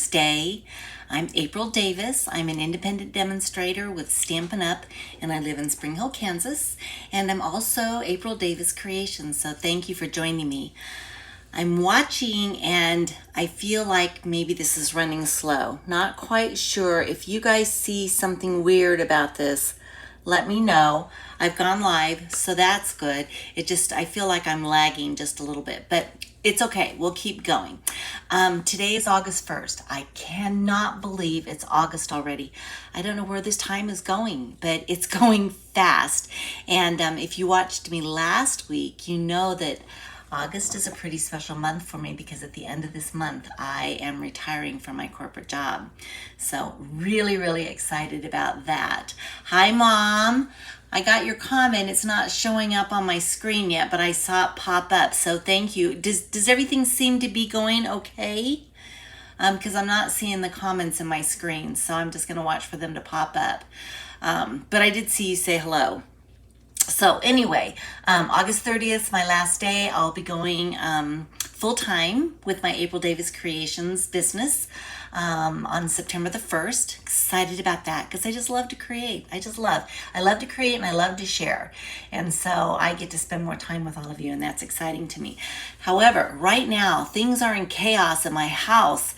Day. I'm April Davis. I'm an independent demonstrator with Stampin Up, and I live in Spring Hill, Kansas. And I'm also April Davis Creations, so thank you for joining me. I'm watching and I feel like maybe this is running slow. Not quite sure. If you guys see something weird about this, let me know. I've gone live, so that's good. I feel like I'm lagging just a little bit, but it's okay. We'll keep going. Today is August 1st. I cannot believe it's August already. I don't know where this time is going, but it's going fast. And if you watched me last week, you know that August is a pretty special month for me because at the end of this month, I am retiring from my corporate job. So really, really excited about that. Hi, Mom. I got your comment. It's not showing up on my screen yet, but I saw it pop up. So thank you. Does everything seem to be going okay? Because I'm not seeing the comments in my screen, so I'm just going to watch for them to pop up. But I did see you say hello. So anyway, August 30th, my last day. I'll be going full-time with my April Davis Creations business on September the 1st. Excited about that because I just love to create. I love to create and I love to share. And so I get to spend more time with all of you, and that's exciting to me. However, right now, things are in chaos in my house.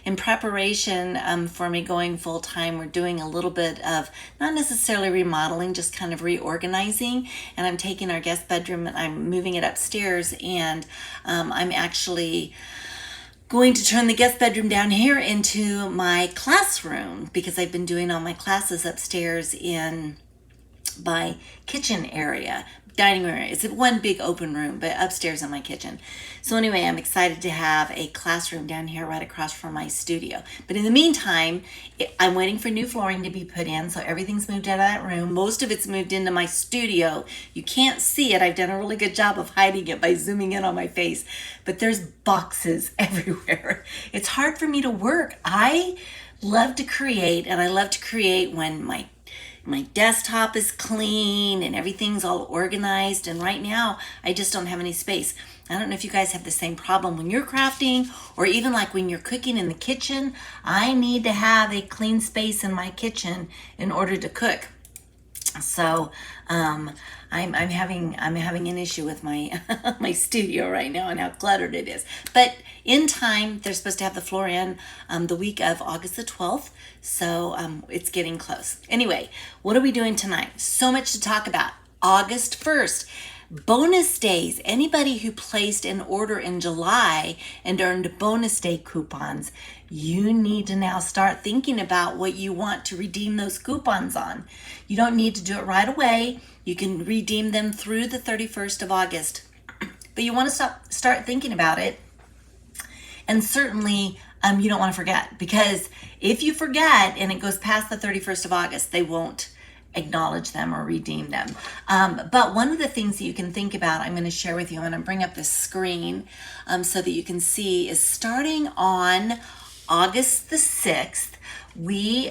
In preparation for me going full-time, we're doing a little bit of not necessarily remodeling, just kind of reorganizing, and I'm taking our guest bedroom and I'm moving it upstairs, and I'm actually going to turn the guest bedroom down here into my classroom because I've been doing all my classes upstairs in my kitchen area, dining room area. It's one big open room, but upstairs in my kitchen. So anyway, I'm excited to have a classroom down here right across from my studio. But in the meantime, I'm waiting for new flooring to be put in, so everything's moved out of that room. Most of it's moved into my studio. You can't see it. I've done a really good job of hiding it by zooming in on my face, but there's boxes everywhere. It's hard for me to work. I love to create, and I love to create when my desktop is clean and everything's all organized, and right now I just don't have any space. I don't know if you guys have the same problem when you're crafting or even like when you're cooking in the kitchen. I need to have a clean space in my kitchen in order to cook. So I'm having an issue with my my studio right now and how cluttered it is. But in time, they're supposed to have the floor in the week of August the 12th. So it's getting close. Anyway, what are we doing tonight? So much to talk about. August 1st. Bonus days. Anybody who placed an order in July and earned bonus day coupons, you need to now start thinking about what you want to redeem those coupons on. You don't need to do it right away. You can redeem them through the 31st of August. But you want to start thinking about it. And certainly you don't want to forget, because if you forget and it goes past the 31st of August, they won't acknowledge them or redeem them. But one of the things that you can think about, I'm going to share with you, I'm going to bring up the screen so that you can see, is starting on August the 6th,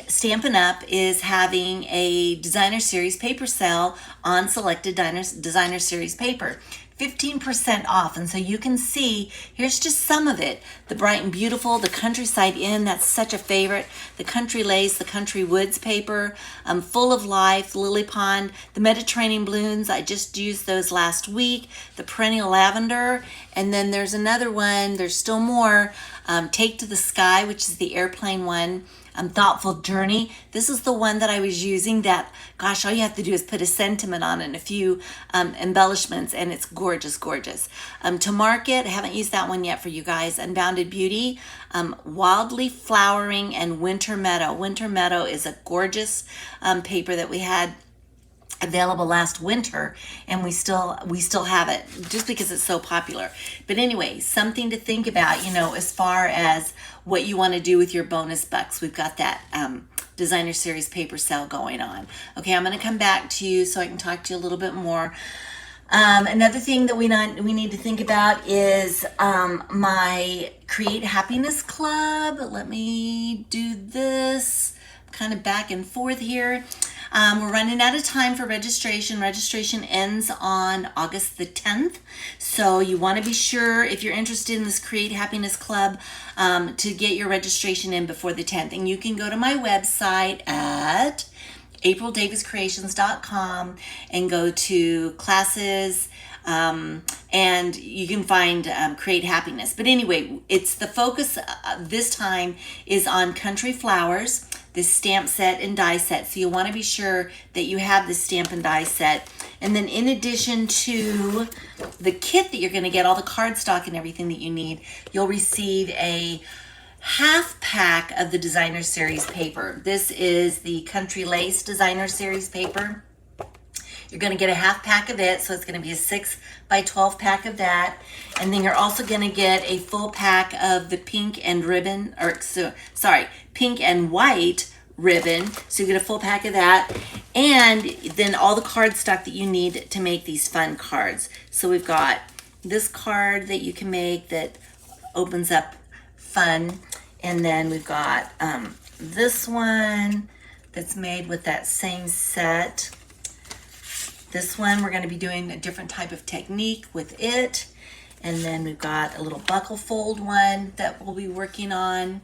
Stampin' Up is having a Designer Series paper sale on selected Designer Series paper. 15% off, and so you can see, here's just some of it. The Bright and Beautiful, the Countryside Inn, that's such a favorite. The Country Lace, the Country Woods paper, Full of Life, Lily Pond, the Mediterranean Balloons, I just used those last week. The Perennial Lavender, and then there's another one, there's still more, Take to the Sky, which is the airplane one. Thoughtful Journey. This is the one that I was using that, gosh, all you have to do is put a sentiment on it and a few embellishments, and it's gorgeous, gorgeous. To Market, I haven't used that one yet for you guys. Unbounded Beauty, Wildly Flowering, and Winter Meadow. Winter Meadow is a gorgeous paper that we had available last winter, and we still have it just because it's so popular. But anyway, something to think about, as far as what you want to do with your bonus bucks. We've got that Designer Series paper sale going on. Okay, I'm going to come back to you so I can talk to you a little bit more. Another thing that we need to think about is my Create Happiness Club. Let me do this kind of back and forth here. We're running out of time for registration. Registration ends on August the 10th. So you want to be sure, if you're interested in this Create Happiness Club, to get your registration in before the 10th. And you can go to my website at aprildaviscreations.com and go to classes, and you can find Create Happiness. But anyway, it's the focus this time is on Country Flowers, this stamp set and die set. So you want to be sure that you have this stamp and die set. And then in addition to the kit that you're going to get, all the cardstock and everything that you need, you'll receive a half pack of the Designer Series paper. This is the Country Lace Designer Series paper. You're going to get a half pack of it, so it's going to be a 6 by 12 pack of that. And then you're also going to get a full pack of the pink and pink and white ribbon. So you get a full pack of that. And then all the cardstock that you need to make these fun cards. So we've got this card that you can make that opens up fun. And then we've got this one that's made with that same set. This one, we're going to be doing a different type of technique with it. And then we've got a little buckle fold one that we'll be working on.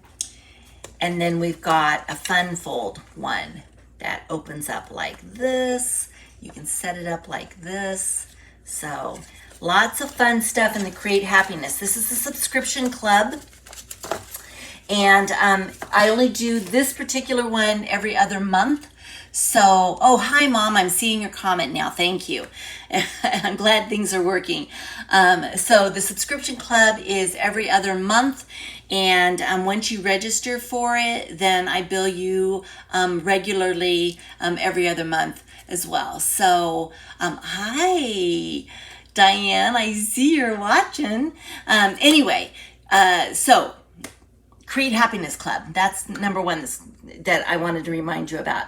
And then we've got a fun fold one that opens up like this. You can set it up like this. So lots of fun stuff in the Create Happiness. This is a subscription club. And I only do this particular one every other month. So, oh, hi, Mom. I'm seeing your comment now. Thank you. I'm glad things are working. So the subscription club is every other month. And once you register for it, then I bill you regularly every other month as well. So, hi, Diane. I see you're watching. Anyway, so Create Happiness Club. That's number one that I wanted to remind you about.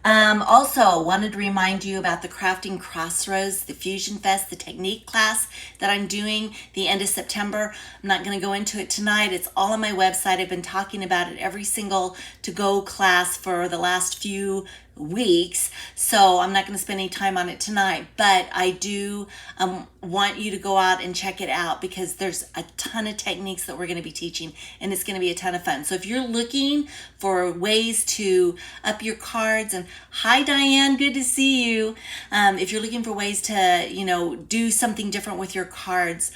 Also wanted to remind you about the Crafting Crossroads, the Fusion Fest, the technique class that I'm doing the end of September. I'm not going to go into it tonight. It's all on my website. I've been talking about it every single to-go class for the last few weeks, so I'm not going to spend any time on it tonight, but I do want you to go out and check it out because there's a ton of techniques that we're going to be teaching, and it's going to be a ton of fun. So if you're looking for ways to up your cards, and hi Diane, good to see you. If you're looking for ways to, do something different with your cards,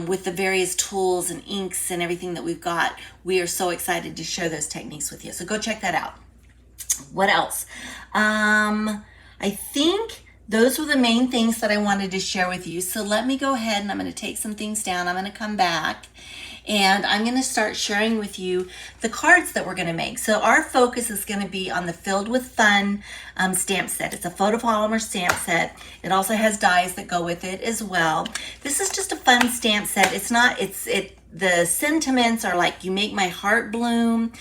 with the various tools and inks and everything that we've got, we are so excited to share those techniques with you. So go check that out. What else? I think those were the main things that I wanted to share with you. So let me go ahead and I'm going to take some things down. I'm going to come back and I'm going to start sharing with you the cards that we're going to make. So our focus is going to be on the Filled with Fun stamp set. It's a photopolymer stamp set. It also has dies that go with it as well. This is just a fun stamp set. The sentiments are like, you make my heart bloom,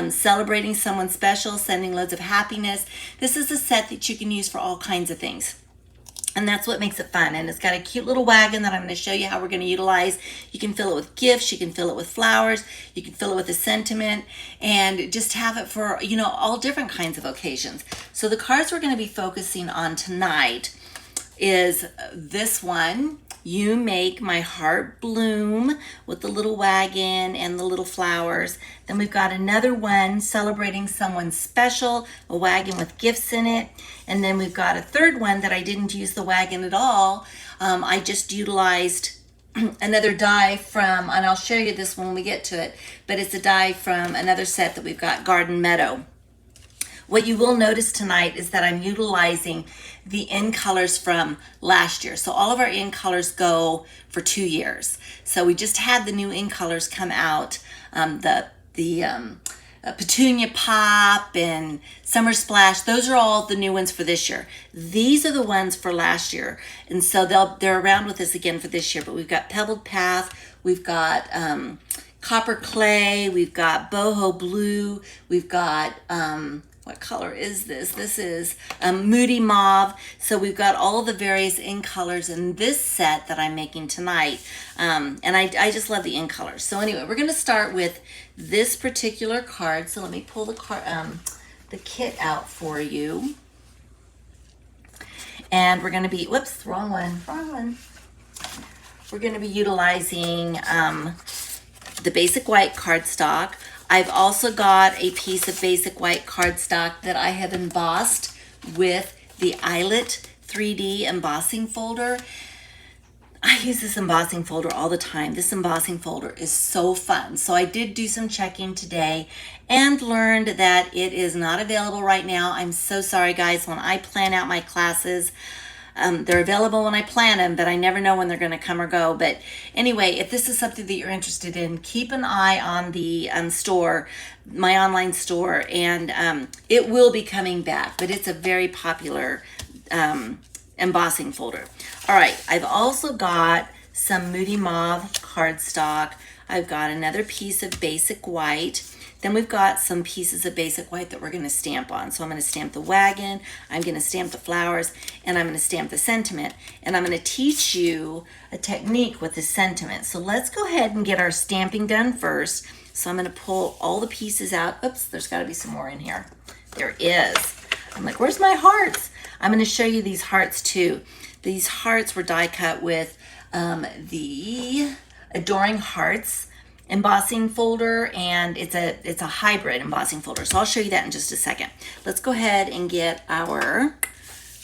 celebrating someone special, sending loads of happiness. This is a set that you can use for all kinds of things. And that's what makes it fun. And it's got a cute little wagon that I'm going to show you how we're going to utilize. You can fill it with gifts. You can fill it with flowers. You can fill it with a sentiment. And just have it for, all different kinds of occasions. So the cards we're going to be focusing on tonight is this one. You make my heart bloom, with the little wagon and the little flowers. Then we've got another one celebrating someone special, a wagon with gifts in it. And then we've got a third one that I didn't use the wagon at all. I just utilized another die from, and I'll show you this when we get to it, but it's a die from another set that we've got, Garden Meadow. What you will notice tonight is that I'm utilizing the in colors from last year. So all of our in colors go for 2 years. So we just had the new in colors come out, the Petunia Pop and Summer Splash. Those are all the new ones for this year. These are the ones for last year. And so they're around with us again for this year. But we've got Pebbled Path, we've got Copper Clay, we've got Boho Blue, we've got what color is this? This is Moody Mauve. So we've got all the various in colors in this set that I'm making tonight. And I just love the in colors. So anyway, we're going to start with this particular card. So let me pull the kit out for you. And we're gonna be, whoops, wrong one. We're gonna be utilizing the basic white cardstock. I've also got a piece of basic white cardstock that I have embossed with the Eyelet 3D embossing folder. I use this embossing folder all the time. This embossing folder is so fun. So I did do some checking today and learned that it is not available right now. I'm so sorry, guys. When I plan out my classes, they're available when I plan them, but I never know when they're going to come or go. But anyway, if this is something that you're interested in, keep an eye on the store, my online store, and it will be coming back. But it's a very popular embossing folder. All right, I've also got some Moody Mauve cardstock. I've got another piece of basic white. Then we've got some pieces of basic white that we're going to stamp on. So I'm going to stamp the wagon, I'm going to stamp the flowers, and I'm going to stamp the sentiment. And I'm going to teach you a technique with the sentiment. So let's go ahead and get our stamping done first. So I'm going to pull all the pieces out. Oops, there's got to be some more in here. There is. I'm like, where's my hearts? I'm going to show you these hearts too. These hearts were die cut with the Adoring Hearts embossing folder, and it's a hybrid embossing folder. So I'll show you that in just a second. Let's go ahead and get our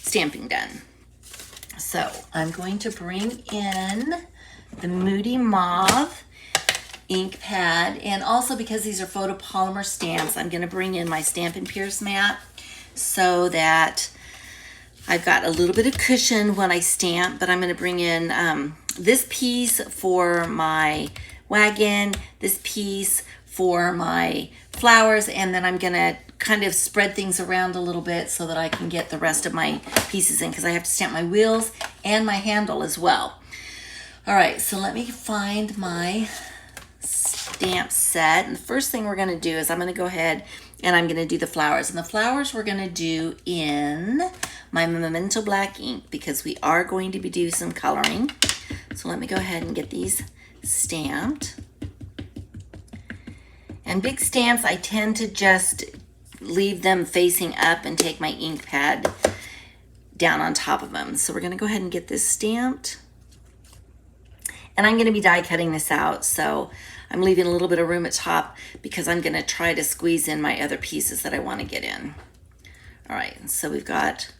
stamping done. So I'm going to bring in the Moody Mauve ink pad, and also because these are photopolymer stamps, I'm going to bring in my Stampin' Pierce mat so that I've got a little bit of cushion when I stamp. But I'm going to bring in this piece for my wagon, this piece for my flowers, and then I'm going to kind of spread things around a little bit so that I can get the rest of my pieces in, because I have to stamp my wheels and my handle as well. All right, so let me find my stamp set. And the first thing we're going to do is I'm going to go ahead and I'm going to do the flowers. And the flowers we're going to do in my Memento Black ink, because we are going to be doing some coloring. So let me go ahead and get these stamped. And big stamps, I tend to just leave them facing up and take my ink pad down on top of them. So we're going to go ahead and get this stamped. And I'm going to be die cutting this out, so I'm leaving a little bit of room at top because I'm going to try to squeeze in my other pieces that I want to get in. All right, so we've got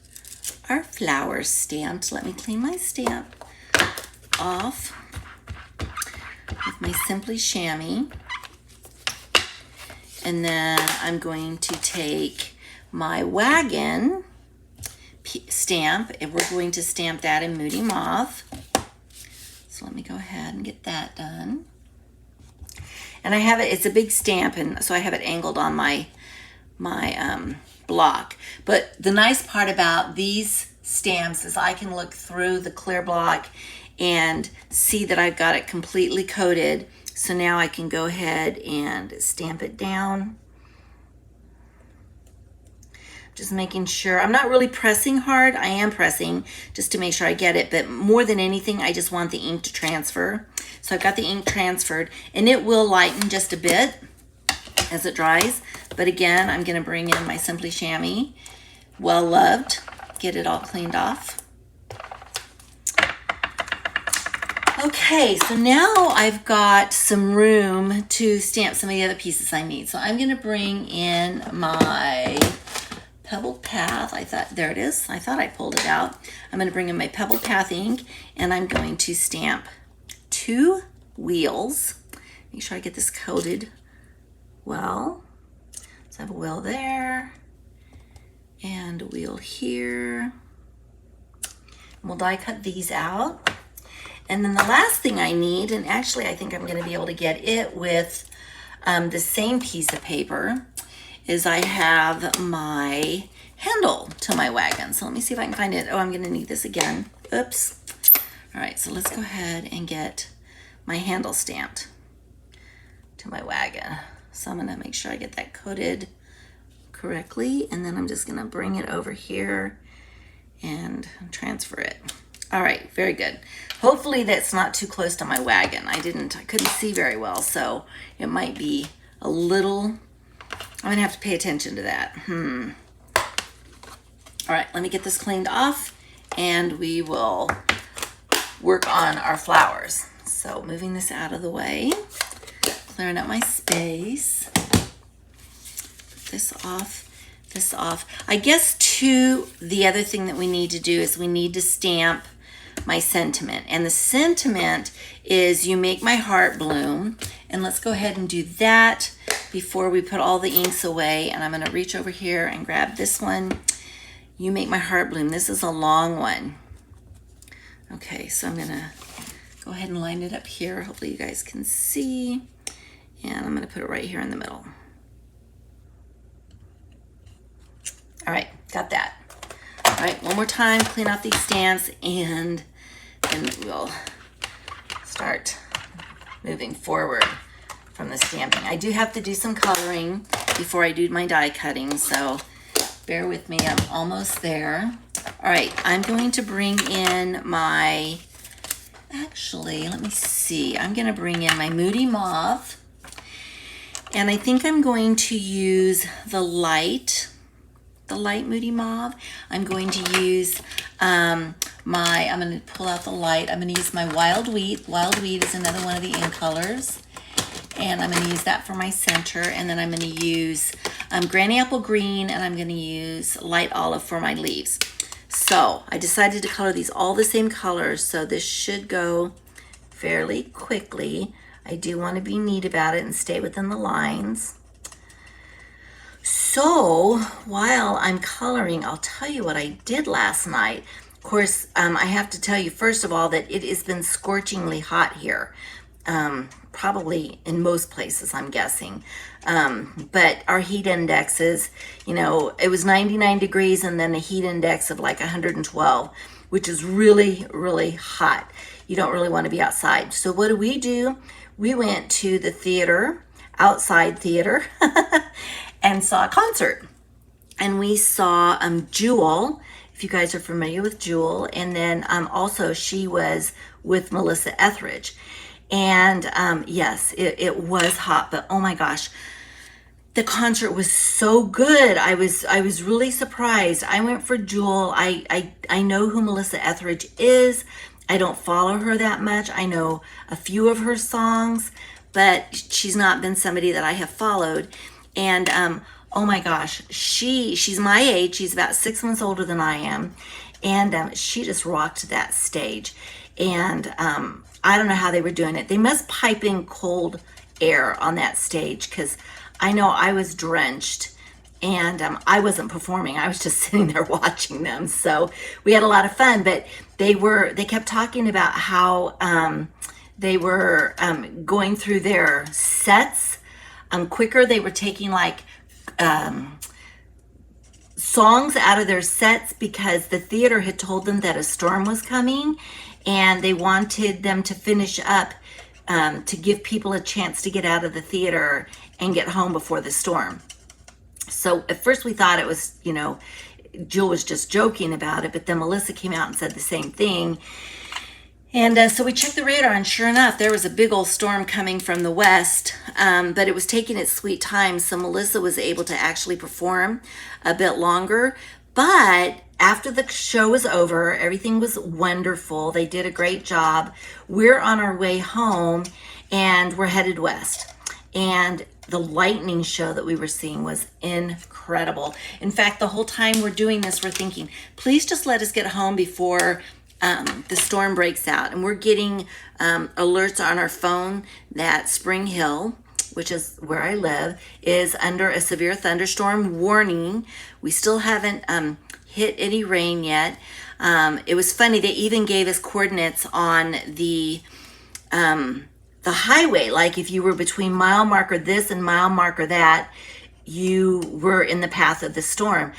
our flowers stamped. Let me clean my stamp off with my Simply Chamois. And then I'm going to take my wagon stamp, and we're going to stamp that in Moody Mauve. So let me go ahead and get that done. And I have it, it's a big stamp, and so I have it angled on my block. But the nice part about these stamps is I can look through the clear block and see that I've got it completely coated. So now I can go ahead and stamp it down. Just making sure, I'm not really pressing hard. I am pressing just to make sure I get it, but more than anything, I just want the ink to transfer. So I've got the ink transferred, and it will lighten just a bit as it dries. But again, I'm gonna bring in my Simply Chamois, Well Loved, get it all cleaned off. Okay, so now I've got some room to stamp some of the other pieces I need. So I'm gonna bring in my Pebble Path. I thought, there it is. I thought I pulled it out. I'm going to bring in my Pebble Path ink, and I'm going to stamp 2 wheels. Make sure I get this coated well. So I have a wheel there and a wheel here. And we'll die cut these out. And then the last thing I need, and actually I think I'm going to be able to get it with the same piece of paper, is I have my handle to my wagon. So let me see if I can find it. Oh, I'm gonna need this again. Oops. All right, so let's go ahead and get my handle stamped to my wagon. So I'm gonna make sure I get that coated correctly, and then I'm just gonna bring it over here and transfer it. All right, very good. Hopefully that's not too close to my wagon. I couldn't see very well, so it might be a little, I'm gonna have to pay attention to that. All right, let me get this cleaned off, and we will work on our flowers. So moving this out of the way, clearing up my space. Put this off, this off. I guess too, the other thing that we need to do is we need to stamp my sentiment. And the sentiment is "You make my heart bloom." And let's go ahead and do that before we put all the inks away. And I'm gonna reach over here and grab this one. "You make my heart bloom." This is a long one. Okay, so I'm gonna go ahead and line it up here. Hopefully you guys can see. And I'm gonna put it right here in the middle. All right, got that. All right, one more time, clean off these stamps, and then we'll start moving forward from the stamping. I do have to do some coloring before I do my die cutting, so bear with me, I'm almost there. All right, I'm going to bring in my, actually, let me see. I'm gonna bring in my Moody Mauve, and I think I'm going to use the light Moody Mauve. I'm going to use I'm gonna pull out the light. I'm gonna use my Wild Wheat. Wild Wheat is another one of the in colors. And I'm gonna use that for my center. And then I'm gonna use Granny Apple Green, and I'm gonna use Light Olive for my leaves. So I decided to color these all the same colors, so this should go fairly quickly. I do want to be neat about it and stay within the lines. So while I'm coloring, I'll tell you what I did last night. Of course, I have to tell you first of all that it has been scorchingly hot here. Probably in most places, I'm guessing. But our heat index is, you know, it was 99 degrees and then a heat index of like 112, which is really, really hot. You don't really want to be outside. So what do? We went to the theater, outside theater, and saw a concert. And we saw Jewel, if you guys are familiar with Jewel. And then also she was with Melissa Etheridge. And yes, it was hot, but oh my gosh, the concert was so good. I was really surprised. I went for Jewel. I know who Melissa Etheridge is. I don't follow her that much. I know a few of her songs, but she's not been somebody that I have followed. And oh my gosh, she's my age. She's about 6 months older than I am. And she just rocked that stage. And I don't know how they were doing it. They must pipe in cold air on that stage, because I know I was drenched, and I wasn't performing. I was just sitting there watching them. So we had a lot of fun, but they kept talking about how they were going through their sets quicker. They were taking like songs out of their sets because the theater had told them that a storm was coming, and they wanted them to finish up to give people a chance to get out of the theater and get home before the storm. So at first we thought it was, you know, Jill was just joking about it, but then Melissa came out and said the same thing. And so we checked the radar, and sure enough, there was a big old storm coming from the west, but it was taking its sweet time, so Melissa was able to actually perform a bit longer. But after the show was over, everything was wonderful. They did a great job. We're on our way home, and we're headed west. And the lightning show that we were seeing was incredible. In fact, the whole time we're doing this, we're thinking, please just let us get home before the storm breaks out. And we're getting alerts on our phone that Spring Hill, which is where I live, is under a severe thunderstorm warning. We still haven't hit any rain yet. It was funny, they even gave us coordinates on the highway. Like if you were between mile marker this and mile marker that, you were in the path of the storm.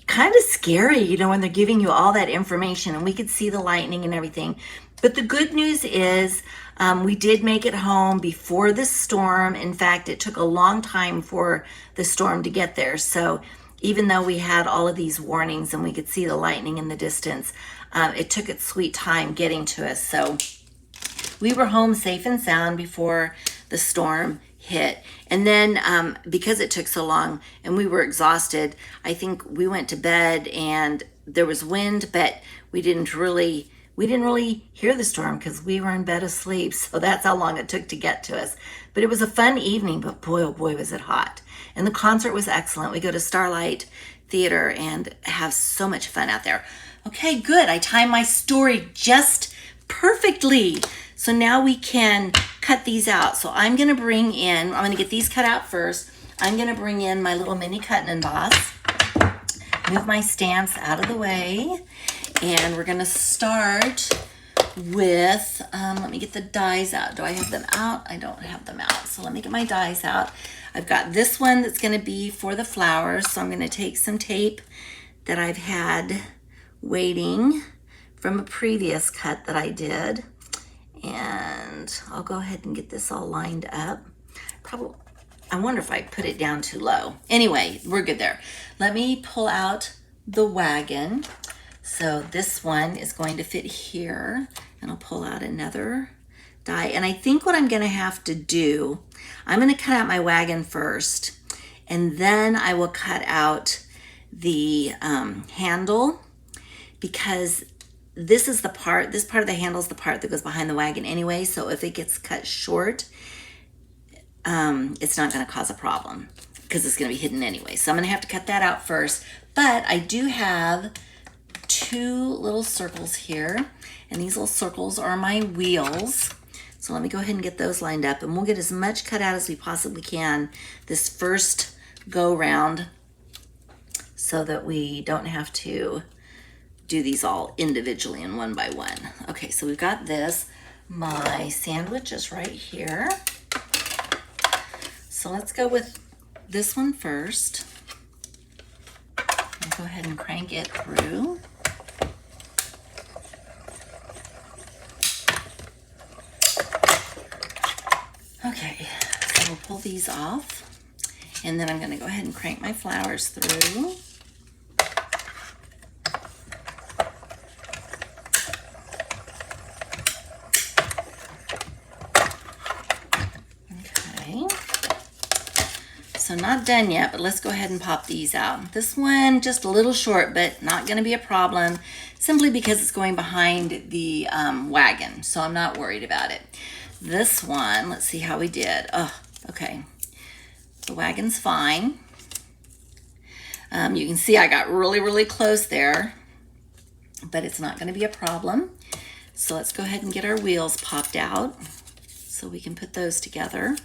Kind of scary, you know, when they're giving you all that information, and we could see the lightning and everything. But the good news is we did make it home before the storm. In fact, it took a long time for the storm to get there. So even though we had all of these warnings and we could see the lightning in the distance, it took its sweet time getting to us. So we were home safe and sound before the storm hit. And then because it took so long and we were exhausted, I think we went to bed and there was wind, but we didn't really hear the storm because we were in bed asleep. So that's how long it took to get to us. But it was a fun evening, but boy, oh boy, was it hot. And the concert was excellent. We go to Starlight Theater and have so much fun out there. Okay, good. I timed my story just perfectly. So now we can cut these out. So I'm gonna get these cut out first. I'm gonna bring in my little mini cut and emboss, move my stamps out of the way, and we're gonna start with, let me get the dies out. Do I have them out? I don't have them out. So let me get my dies out. I've got this one that's gonna be for the flowers. So I'm gonna take some tape that I've had waiting from a previous cut that I did. And I'll go ahead and get this all lined up. Probably, I wonder if I put it down too low. Anyway, we're good there. Let me pull out the wagon. So this one is going to fit here, and I'll pull out another die. And I think what I'm gonna have to do, I'm gonna cut out my wagon first, and then I will cut out the handle, because this part of the handle is the part that goes behind the wagon anyway. So if it gets cut short, it's not gonna cause a problem because it's gonna be hidden anyway. So I'm gonna have to cut that out first. But I do have 2 little circles here, and these little circles are my wheels. So let me go ahead and get those lined up, and we'll get as much cut out as we possibly can this first go round so that we don't have to do these all individually and one by one. Okay, so we've got this. My sandwich is right here. So let's go with this one first. I'll go ahead and crank it through. Okay, so we'll pull these off, and then I'm gonna go ahead and crank my flowers through. So not done yet, but let's go ahead and pop these out. This one just a little short, but not gonna be a problem, simply because it's going behind the wagon, so I'm not worried about it. This one, let's see how we did. Oh, okay. The wagon's fine. You can see I got really, really close there, but it's not gonna be a problem. So let's go ahead and get our wheels popped out so we can put those together.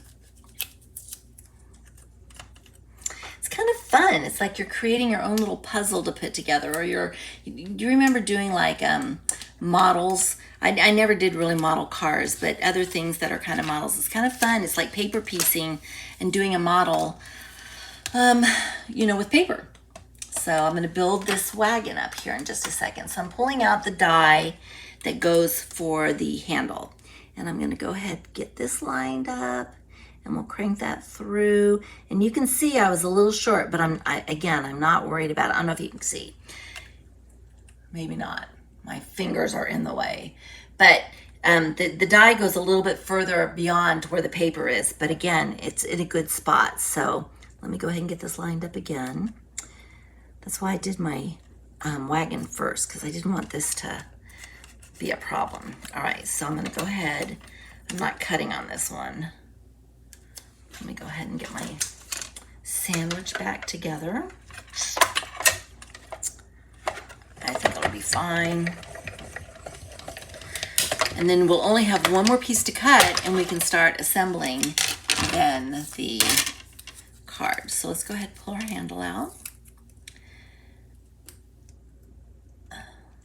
Kind of fun. It's like you're creating your own little puzzle to put together, or do you remember doing like models? I never did really model cars, but other things that are kind of models. It's kind of fun. It's like paper piecing and doing a model, with paper. So I'm going to build this wagon up here in just a second. So I'm pulling out the die that goes for the handle, and I'm going to go ahead and get this lined up. And we'll crank that through. And you can see I was a little short, but I'm not worried about it. I don't know if you can see. Maybe not. My fingers are in the way. But the die goes a little bit further beyond where the paper is. But again, it's in a good spot. So let me go ahead and get this lined up again. That's why I did my wagon first, because I didn't want this to be a problem. All right, so I'm gonna go ahead. I'm not cutting on this one. Let me go ahead and get my sandwich back together. I think it'll be fine. And then we'll only have one more piece to cut, and we can start assembling then the card. So let's go ahead and pull our handle out.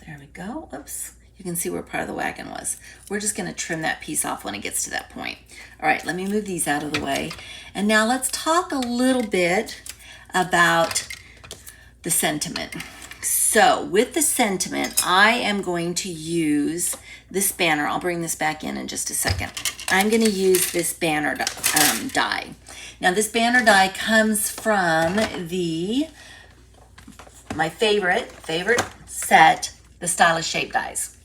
There we go. Oops. You can see where part of the wagon was. We're just going to trim that piece off when it gets to that point. All right, let me move these out of the way. And now let's talk a little bit about the sentiment. So with the sentiment, I am going to use this banner. I'll bring this back in just a second. I'm going to use this banner die. Now this banner die comes from my favorite set, the Stylish Shape dies.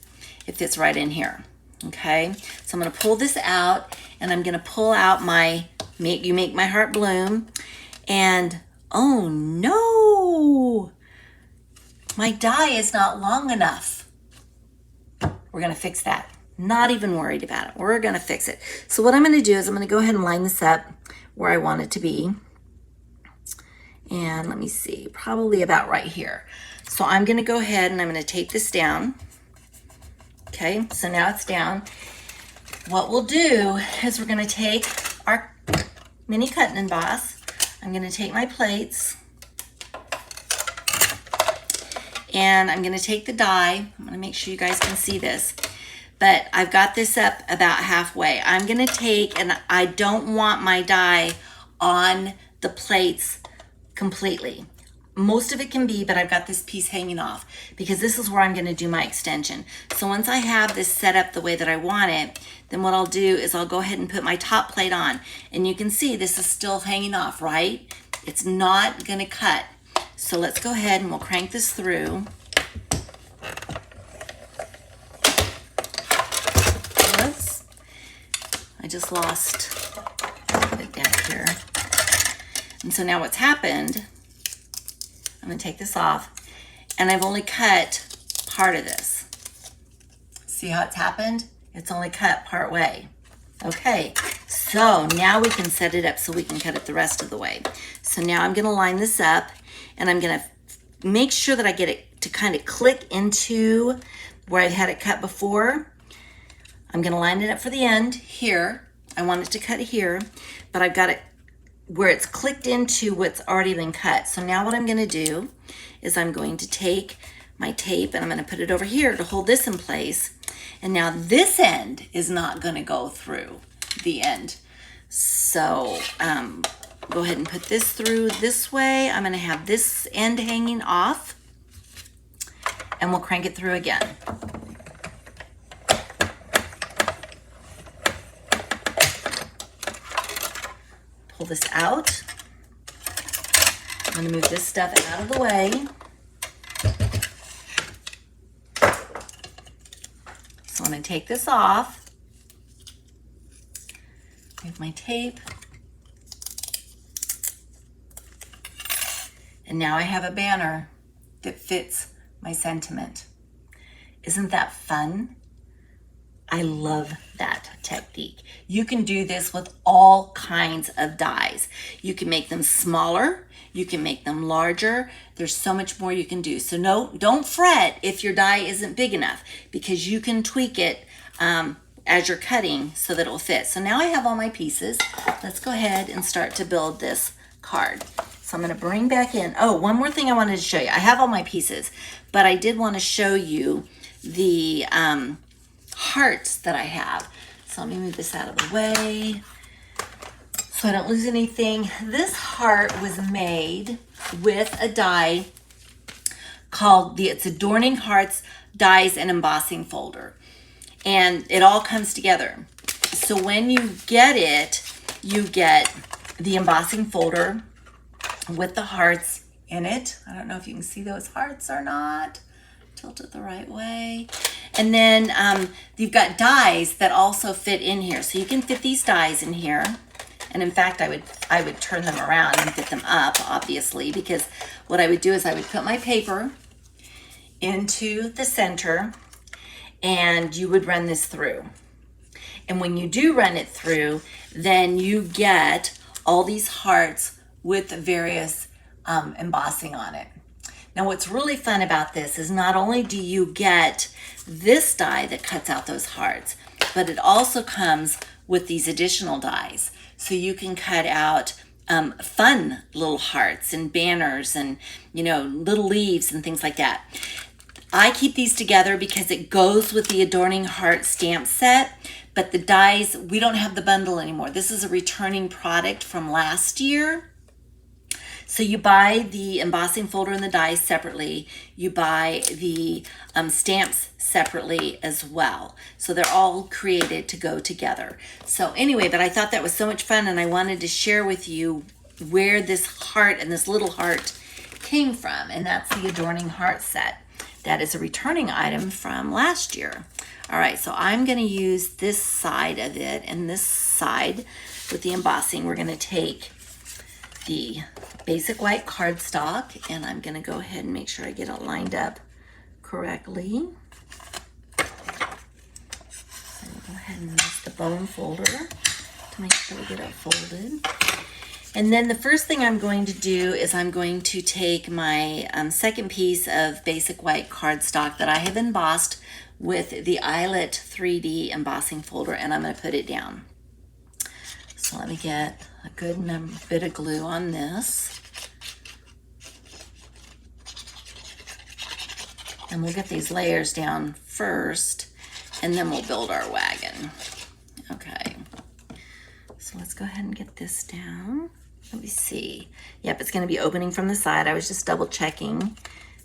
It fits right in here, okay? So I'm gonna pull this out, and I'm gonna pull out my You make my heart bloom. And oh no, my die is not long enough. We're gonna fix that. Not even worried about it. We're gonna fix it. So what I'm gonna do is I'm gonna go ahead and line this up where I want it to be. And let me see, probably about right here. So I'm gonna go ahead and I'm gonna tape this down. Okay, so now it's down. What we'll do is we're gonna take our mini cut and emboss. I'm gonna take my plates and I'm gonna take the die. I'm gonna make sure you guys can see this, but I've got this up about halfway. I'm gonna take, and I don't want my die on the plates completely. Most of it can be, but I've got this piece hanging off because this is where I'm gonna do my extension. So once I have this set up the way that I want it, then what I'll do is I'll go ahead and put my top plate on. And you can see this is still hanging off, right? It's not gonna cut. So let's go ahead and we'll crank this through. Oops. I just lost it down here. And so now what's happened, I'm gonna take this off, and I've only cut part of this. See how it's happened? It's only cut part way. Okay, so now we can set it up so we can cut it the rest of the way. So now I'm gonna line this up, and I'm gonna make sure that I get it to kind of click into where I've had it cut before. I'm gonna line it up for the end here. I want it to cut here, but I've got it where it's clicked into what's already been cut. So now what I'm gonna do is I'm going to take my tape and I'm gonna put it over here to hold this in place. And now this end is not gonna go through the end. So go ahead and put this through this way. I'm gonna have this end hanging off and we'll crank it through again. Pull this out. I'm gonna move this stuff out of the way. So I'm gonna take this off. Move my tape. And now I have a banner that fits my sentiment. Isn't that fun? I love that technique. You can do this with all kinds of dies. You can make them smaller, you can make them larger. There's so much more you can do. So no, don't fret if your die isn't big enough, because you can tweak it as you're cutting so that it will fit. So now I have all my pieces. Let's go ahead and start to build this card. So I'm gonna bring back in, oh, one more thing I wanted to show you. I have all my pieces, but I did want to show you the hearts that I have. So let me move this out of the way so I don't lose anything. This heart was made with a die called it's Adorning Hearts Dies and Embossing Folder. And it all comes together. So when you get it, you get the embossing folder with the hearts in it. I don't know if you can see those hearts or not. Tilt it the right way. And then you've got dies that also fit in here. So you can fit these dies in here. And in fact, I would turn them around and fit them up, obviously, because what I would do is I would put my paper into the center and you would run this through. And when you do run it through, then you get all these hearts with various embossing on it. Now what's really fun about this is not only do you get this die that cuts out those hearts, but it also comes with these additional dies. So you can cut out fun little hearts and banners and, you know, little leaves and things like that. I keep these together because it goes with the Adorning Heart stamp set, but the dies, we don't have the bundle anymore. This is a returning product from last year. So you buy the embossing folder and the dies separately. You buy the stamps separately as well. So they're all created to go together. So anyway, but I thought that was so much fun and I wanted to share with you where this heart and this little heart came from. And that's the Adorning Heart set. That is a returning item from last year. All right, so I'm gonna use this side of it and this side with the embossing, we're gonna take the basic white cardstock, and I'm gonna go ahead and make sure I get it lined up correctly. So we'll go ahead and use the bone folder to make sure we get it folded. And then the first thing I'm going to do is I'm going to take my second piece of basic white cardstock that I have embossed with the Eyelet 3D embossing folder, and I'm going to put it down. So let me get a good bit of glue on this. And we'll get these layers down first, and then we'll build our wagon. Okay, so let's go ahead and get this down. Let me see. Yep, it's going to be opening from the side. I was just double checking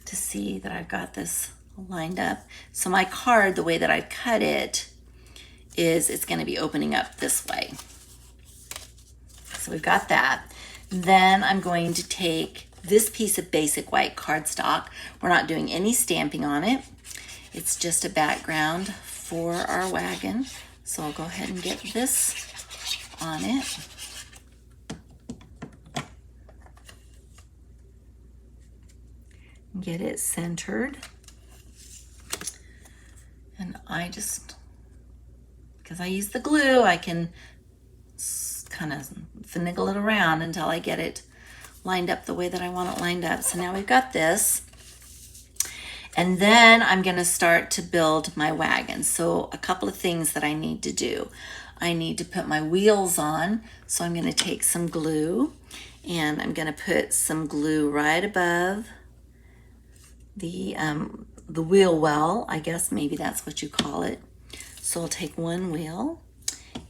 to see that I've got this lined up. So my card, the way that I cut it, is it's going to be opening up this way. So we've got that. Then I'm going to take this piece of basic white cardstock. We're not doing any stamping on it. It's just a background for our wagon. So I'll go ahead and get this on it. Get it centered. And I just, because I use the glue, I can kind of finagle it around until I get it lined up the way that I want it lined up. So now we've got this. And then I'm going to start to build my wagon. So a couple of things that I need to do. I need to put my wheels on. So I'm going to take some glue, and I'm going to put some glue right above the wheel well, I guess maybe that's what you call it. So I'll take one wheel,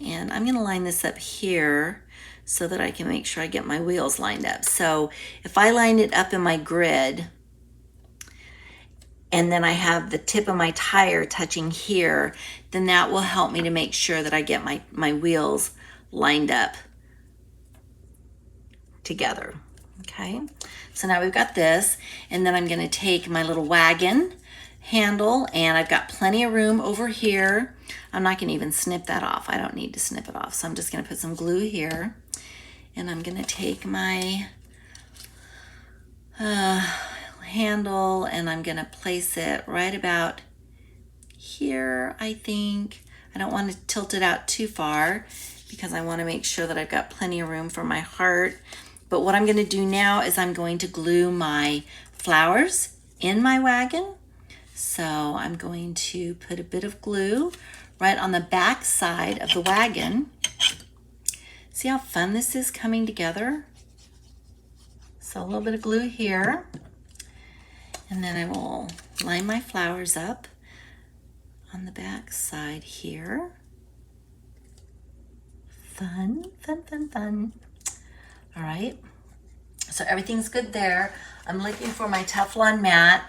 and I'm going to line this up here so that I can make sure I get my wheels lined up. So if I line it up in my grid, and then I have the tip of my tire touching here, then that will help me to make sure that I get my wheels lined up together. Okay, so now we've got this, and then I'm going to take my little wagon handle, and I've got plenty of room over here. I'm not going to even snip that off. I don't need to snip it off, so I'm just going to put some glue here, and I'm going to take my handle, and I'm going to place it right about here, I think. I don't want to tilt it out too far because I want to make sure that I've got plenty of room for my heart. But what I'm going to do now is I'm going to glue my flowers in my wagon. So I'm going to put a bit of glue right on the back side of the wagon. See how fun this is coming together? So a little bit of glue here. And then I will line my flowers up on the back side here. Fun, fun, fun, fun. All right, so everything's good there. I'm looking for my Teflon mat.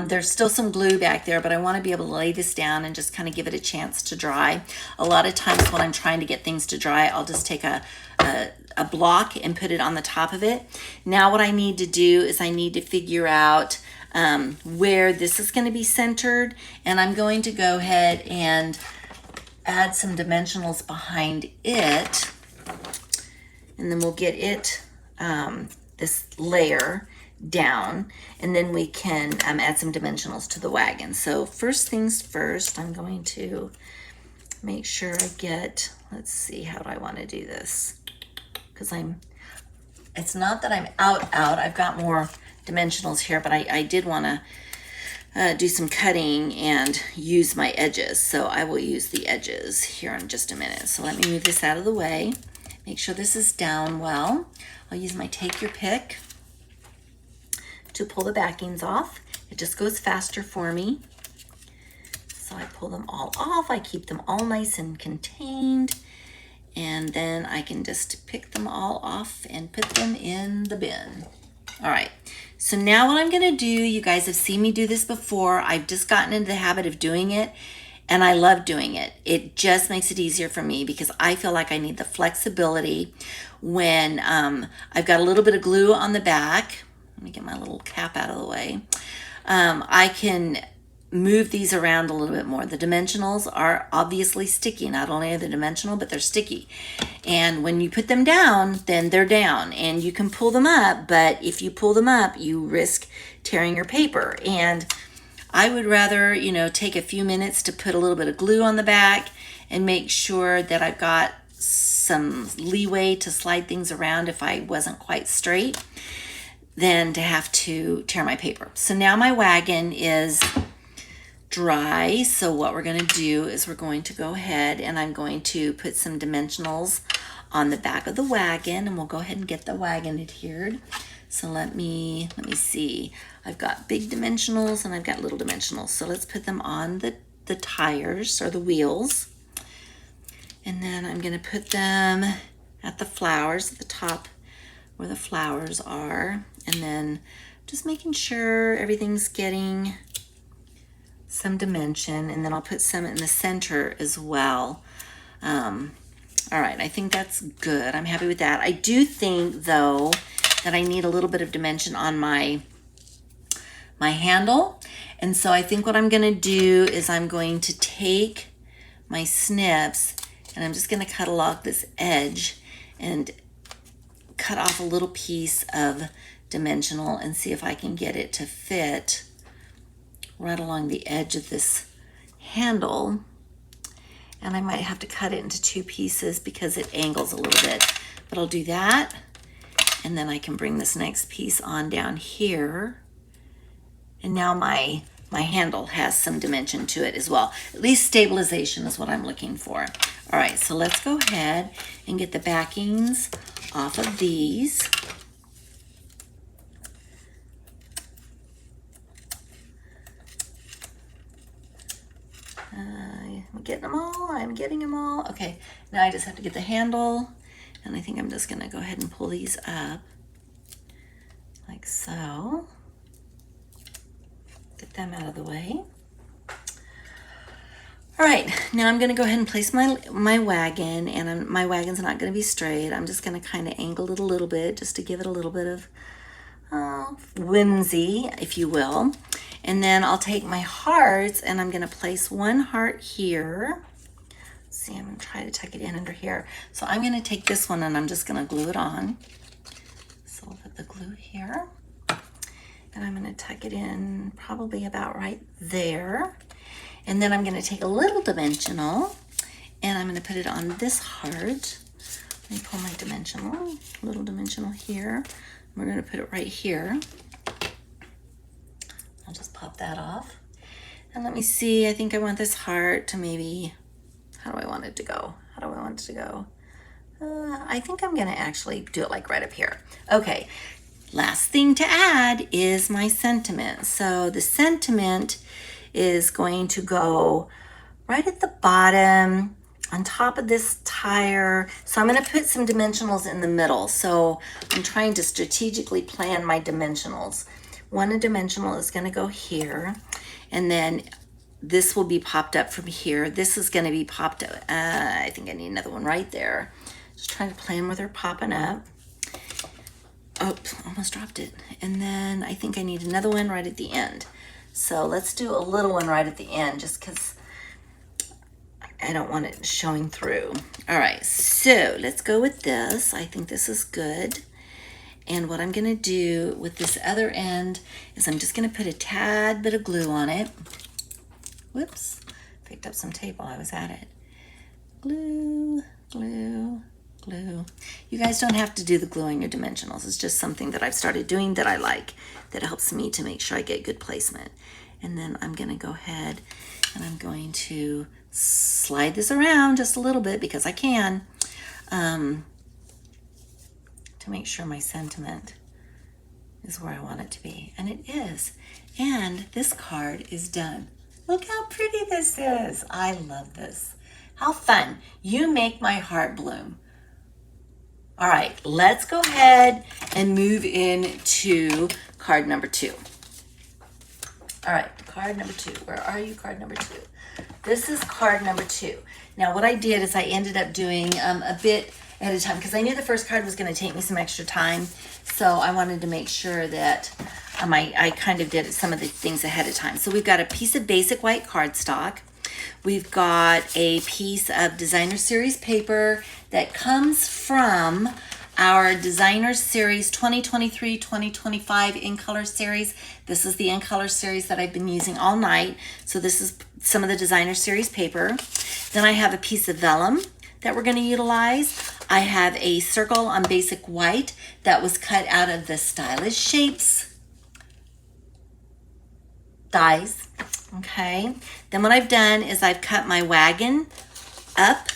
There's still some glue back there, but I want to be able to lay this down and just kind of give it a chance to dry. A lot of times when I'm trying to get things to dry, I'll just take a block and put it on the top of it. Now what I need to do is I need to figure out where this is going to be centered, and I'm going to go ahead and add some dimensionals behind it. And then we'll get it, this layer down, and then we can add some dimensionals to the wagon. So first things first, I'm going to make sure I get, let's see, how do I want to do this? Because it's not that I'm out, I've got more dimensionals here, but I did want to do some cutting and use my edges. So I will use the edges here in just a minute. So let me move this out of the way. Make sure this is down well. I'll use my Take Your Pick to pull the backings off. It just goes faster for me. So I pull them all off. I keep them all nice and contained. And then I can just pick them all off and put them in the bin. All right, so now what I'm gonna do, you guys have seen me do this before. I've just gotten into the habit of doing it, and I love doing it. It just makes it easier for me because I feel like I need the flexibility when I've got a little bit of glue on the back. Let me get my little cap out of the way. I can move these around a little bit more. The dimensionals are obviously sticky. Not only are they dimensional, but they're sticky. And when you put them down, then they're down. And you can pull them up, but if you pull them up, you risk tearing your paper. And I would rather, you know, take a few minutes to put a little bit of glue on the back and make sure that I've got some leeway to slide things around if I wasn't quite straight, than to have to tear my paper. So now my wagon is dry. So what we're going to do is we're going to go ahead and I'm going to put some dimensionals on the back of the wagon, and we'll go ahead and get the wagon adhered. So let me see. I've got big dimensionals and I've got little dimensionals. So let's put them on the tires or the wheels. And then I'm going to put them at the flowers, at the top where the flowers are. And then just making sure everything's getting some dimension. And then I'll put some in the center as well. All right, I think that's good. I'm happy with that. I do think, though, that I need a little bit of dimension on my handle. And so I think what I'm going to do is I'm going to take my snips and I'm just going to cut along this edge and cut off a little piece of dimensional and see if I can get it to fit right along the edge of this handle. And I might have to cut it into two pieces because it angles a little bit, but I'll do that. And then I can bring this next piece on down here. And now my handle has some dimension to it as well. At least stabilization is what I'm looking for. All right, so let's go ahead and get the backings off of these. I'm getting them all. Okay, now I just have to get the handle, and I think I'm just gonna go ahead and pull these up like so. Get them out of the way. All right, now I'm gonna go ahead and place my wagon, and my wagon's not gonna be straight. I'm just gonna kind of angle it a little bit just to give it a little bit of whimsy, if you will. And then I'll take my hearts and I'm gonna place one heart here. Let's see, I'm gonna try to tuck it in under here. So I'm gonna take this one and I'm just gonna glue it on. So we'll put the glue here. And I'm gonna tuck it in probably about right there. And then I'm gonna take a little dimensional and I'm gonna put it on this heart. Let me pull my dimensional, little dimensional here. We're gonna put it right here. I'll just pop that off. And let me see, I think I want this heart to maybe, how do I want it to go? How do I want it to go? I think I'm gonna actually do it like right up here. Okay, last thing to add is my sentiment. So the sentiment is going to go right at the bottom on top of this tire. So I'm gonna put some dimensionals in the middle. So I'm trying to strategically plan my dimensionals. One dimensional is gonna go here, and then this will be popped up from here. This is gonna be popped up. I think I need another one right there. Just trying to plan where they're popping up. Oops, almost dropped it. And then I think I need another one right at the end. So let's do a little one right at the end just because I don't want it showing through. All right, so let's go with this. I think this is good. And what I'm gonna do with this other end is I'm just gonna put a tad bit of glue on it. Whoops, picked up some tape while I was at it. Glue, glue, glue. You guys don't have to do the gluing your dimensionals. It's just something that I've started doing that I like, that helps me to make sure I get good placement. And then I'm gonna go ahead and I'm going to slide this around just a little bit because I can, to make sure my sentiment is where I want it to be. And it is. And this card is done. Look how pretty this is. I love this. How fun. You make my heart bloom. All right, let's go ahead and move into card number 2. All right, card number 2. Where are you, card number 2? This is card number 2. Now what I did is I ended up doing a bit at a time because I knew the first card was going to take me some extra time. So I wanted to make sure that I kind of did some of the things ahead of time. So we've got a piece of basic white cardstock. We've got a piece of designer series paper that comes from our designer series 2023-2025 in color series. This is the in color series that I've been using all night. So this is some of the designer series paper. Then I have a piece of vellum that we're going to utilize. I have a circle on basic white that was cut out of the Stylish Shapes dies. Okay, then what I've done is I've cut my wagon up.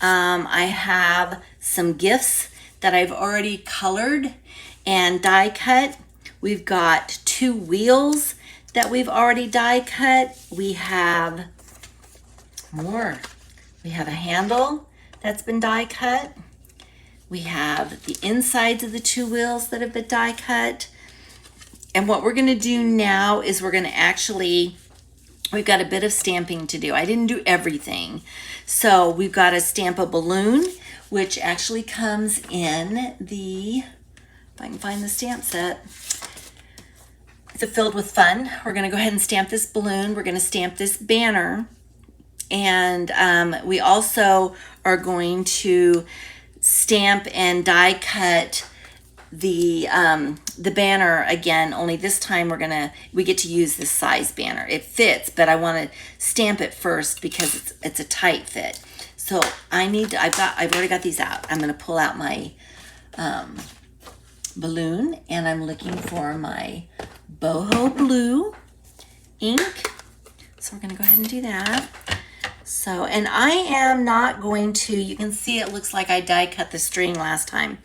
I have some gifts that I've already colored and die cut. We've got 2 wheels that we've already die cut. We have more. We have a handle that's been die cut. We have the insides of the 2 wheels that have been die cut. And what we're gonna do now is we're gonna actually, we've got a bit of stamping to do. I didn't do everything. So we've got to stamp a balloon, which actually comes in the, if I can find the stamp set, it's a Filled with Fun. We're gonna go ahead and stamp this balloon. We're gonna stamp this banner. And we also are going to stamp and die cut the banner again, only this time we get to use this size banner. It fits, but I want to stamp it first because it's a tight fit. So I've already got these out. I'm going to pull out my balloon, and I'm looking for my boho blue ink. So we're going to go ahead and do that. So, and I am not going to, you can see it looks like I die cut the string last time.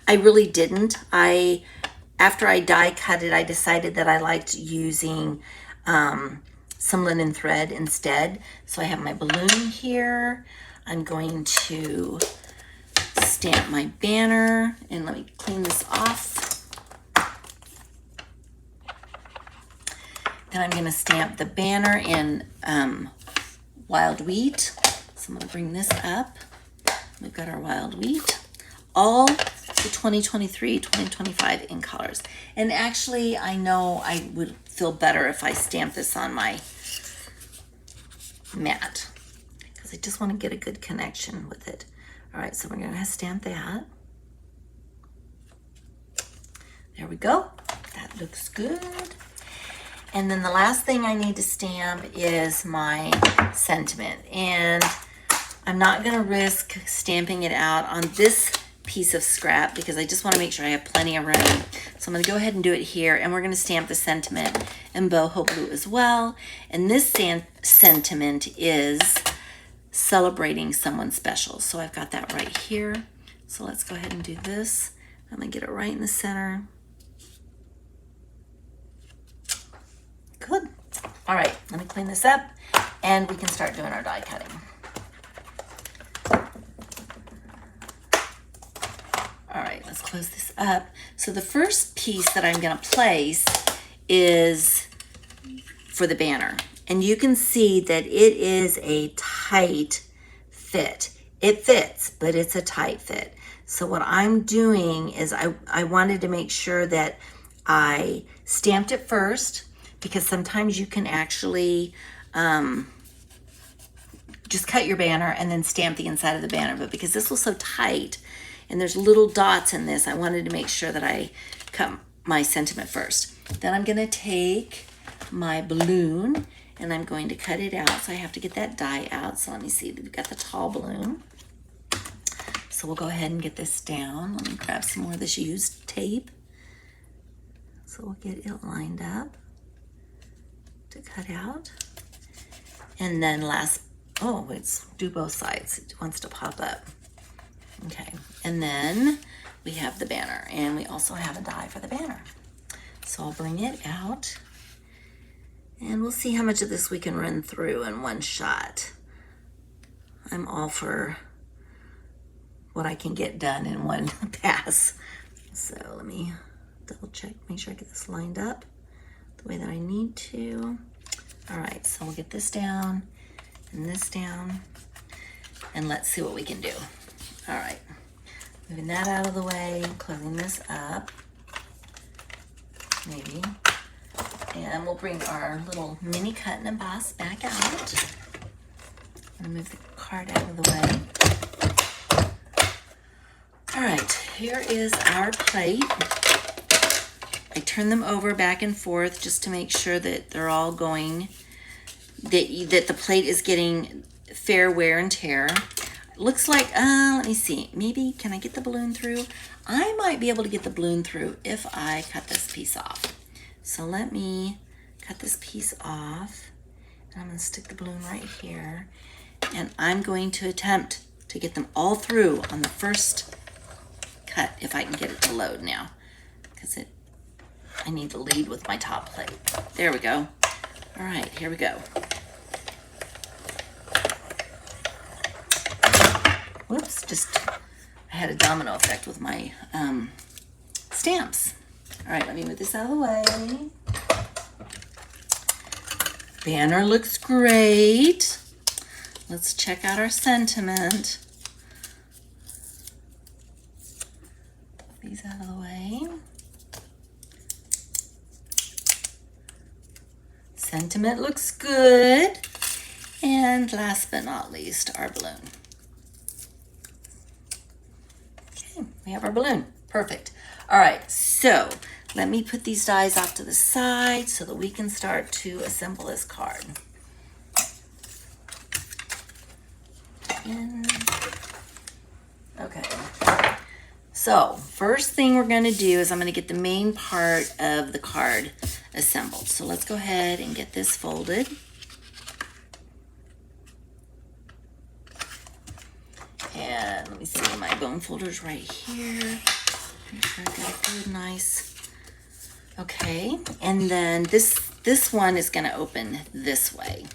I really didn't. After I die cut it, I decided that I liked using some linen thread instead. So I have my balloon here. I'm going to stamp my banner, and let me clean this off. Then I'm going to stamp the banner in wild wheat. So I'm going to bring this up. We've got our wild wheat. All the 2023-2025 in colors. And actually, I know I would feel better if I stamp this on my mat, because I just want to get a good connection with it. All right, so we're going to stamp that. There we go. That looks good. And then the last thing I need to stamp is my sentiment. And I'm not going to risk stamping it out on this piece of scrap because I just want to make sure I have plenty of room. So I'm going to go ahead and do it here, and we're going to stamp the sentiment in boho blue as well. And this sentiment is celebrating someone special. So I've got that right here. So let's go ahead and do this. I'm going to get it right in the center. Good. All right, let me clean this up and we can start doing our die cutting. All right, let's close this up. So the first piece that I'm going to place is for the banner. And you can see that it is a tight fit. It fits, but it's a tight fit. So what I'm doing is I wanted to make sure that I stamped it first, because sometimes you can actually just cut your banner and then stamp the inside of the banner. But because this was so tight, and there's little dots in this, I wanted to make sure that I cut my sentiment first. Then I'm gonna take my balloon and I'm going to cut it out. So I have to get that die out. So let me see, we've got the tall balloon. So we'll go ahead and get this down. Let me grab some more of this used tape. So we'll get it lined up to cut out. And then it's do both sides. It wants to pop up. Okay, and then we have the banner, and we also have a die for the banner. So I'll bring it out, and we'll see how much of this we can run through in one shot. I'm all for what I can get done in one pass. So let me double check, make sure I get this lined up the way that I need to. All right, so we'll get this down and this down, and let's see what we can do. All right, moving that out of the way, closing this up. maybe. And we'll bring our little mini cut and emboss back out. I'm gonna move the card out of the way. All right, here is our plate. I turn them over back and forth just to make sure that they're all going, that the plate is getting fair wear and tear. Looks like, let me see, maybe, can I get the balloon through? I might be able to get the balloon through if I cut this piece off. So let me cut this piece off. And I'm gonna stick the balloon right here. And I'm going to attempt to get them all through on the first cut, if I can get it to load now. Because I need to lead with my top plate. There we go. All right, here we go. Whoops, I had a domino effect with my stamps. All right, let me move this out of the way. Banner looks great. Let's check out our sentiment. Put these out of the way. Sentiment looks good. And last but not least, our balloon. Okay, we have our balloon. Perfect. All right, so let me put these dies off to the side so that we can start to assemble this card. Okay, so first thing we're going to do is I'm going to get the main part of the card assembled. So let's go ahead and get this folded. And let me see, my bone folder's right here. Make sure I got it good, nice. Okay, and then this one is going to open this way.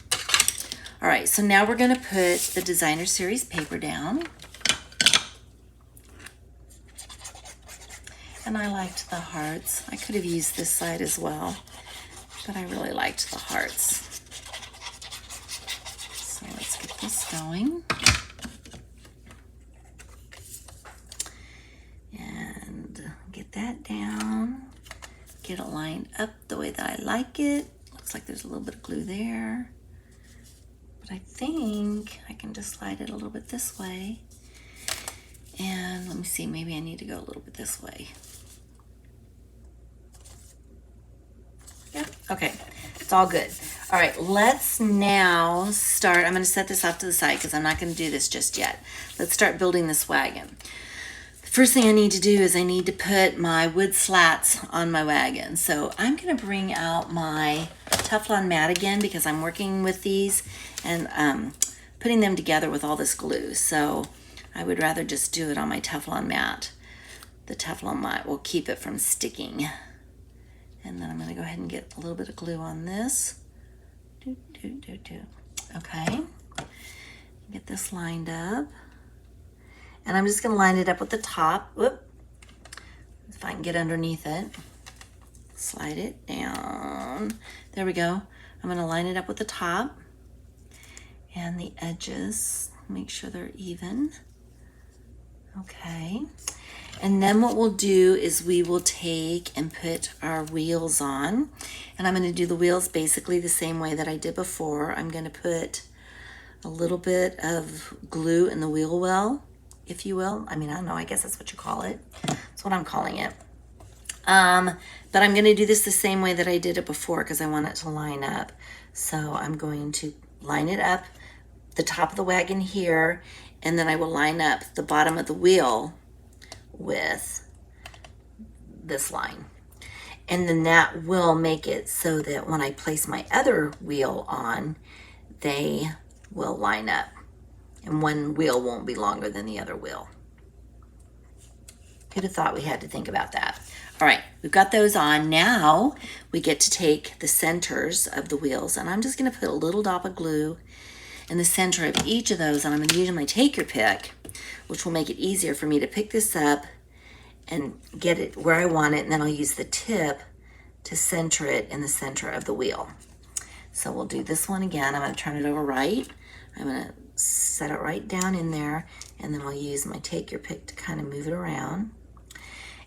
All right, so now we're going to put the designer series paper down. And I liked the hearts. I could have used this side as well, but I really liked the hearts. So let's get this going. And get that down. Get it lined up the way that I like it. Looks like there's a little bit of glue there. But I think I can just slide it a little bit this way. And let me see, maybe I need to go a little bit this way. Yep, okay, it's all good. All right, let's now start. I'm gonna set this off to the side because I'm not gonna do this just yet. Let's start building this wagon. The first thing I need to do is I need to put my wood slats on my wagon. So I'm gonna bring out my Teflon mat again because I'm working with these and putting them together with all this glue. So I would rather just do it on my Teflon mat. The Teflon mat will keep it from sticking. And then I'm gonna go ahead and get a little bit of glue on this. Okay, get this lined up. And I'm just gonna line it up with the top. Whoop, if I can get underneath it. Slide it down. There we go. I'm gonna line it up with the top and the edges. Make sure they're even. Okay. And then what we'll do is we will take and put our wheels on. And I'm going to do the wheels basically the same way that I did before. I'm going to put a little bit of glue in the wheel well, if you will. I mean, I don't know, I guess that's what you call it. That's what I'm calling it. But I'm going to do this the same way that I did it before because I want it to line up. So I'm going to line it up, the top of the wagon here, and then I will line up the bottom of the wheel with this line. And then that will make it so that when I place my other wheel on, they will line up. And one wheel won't be longer than the other wheel. Could have thought we had to think about that. All right, we've got those on. Now we get to take the centers of the wheels, and I'm just gonna put a little dot of glue in the center of each of those, and I'm gonna use my take your pick, which will make it easier for me to pick this up and get it where I want it, and then I'll use the tip to center it in the center of the wheel. So we'll do this one again. I'm gonna turn it over right. I'm gonna set it right down in there, and then I'll use my take your pick to kind of move it around.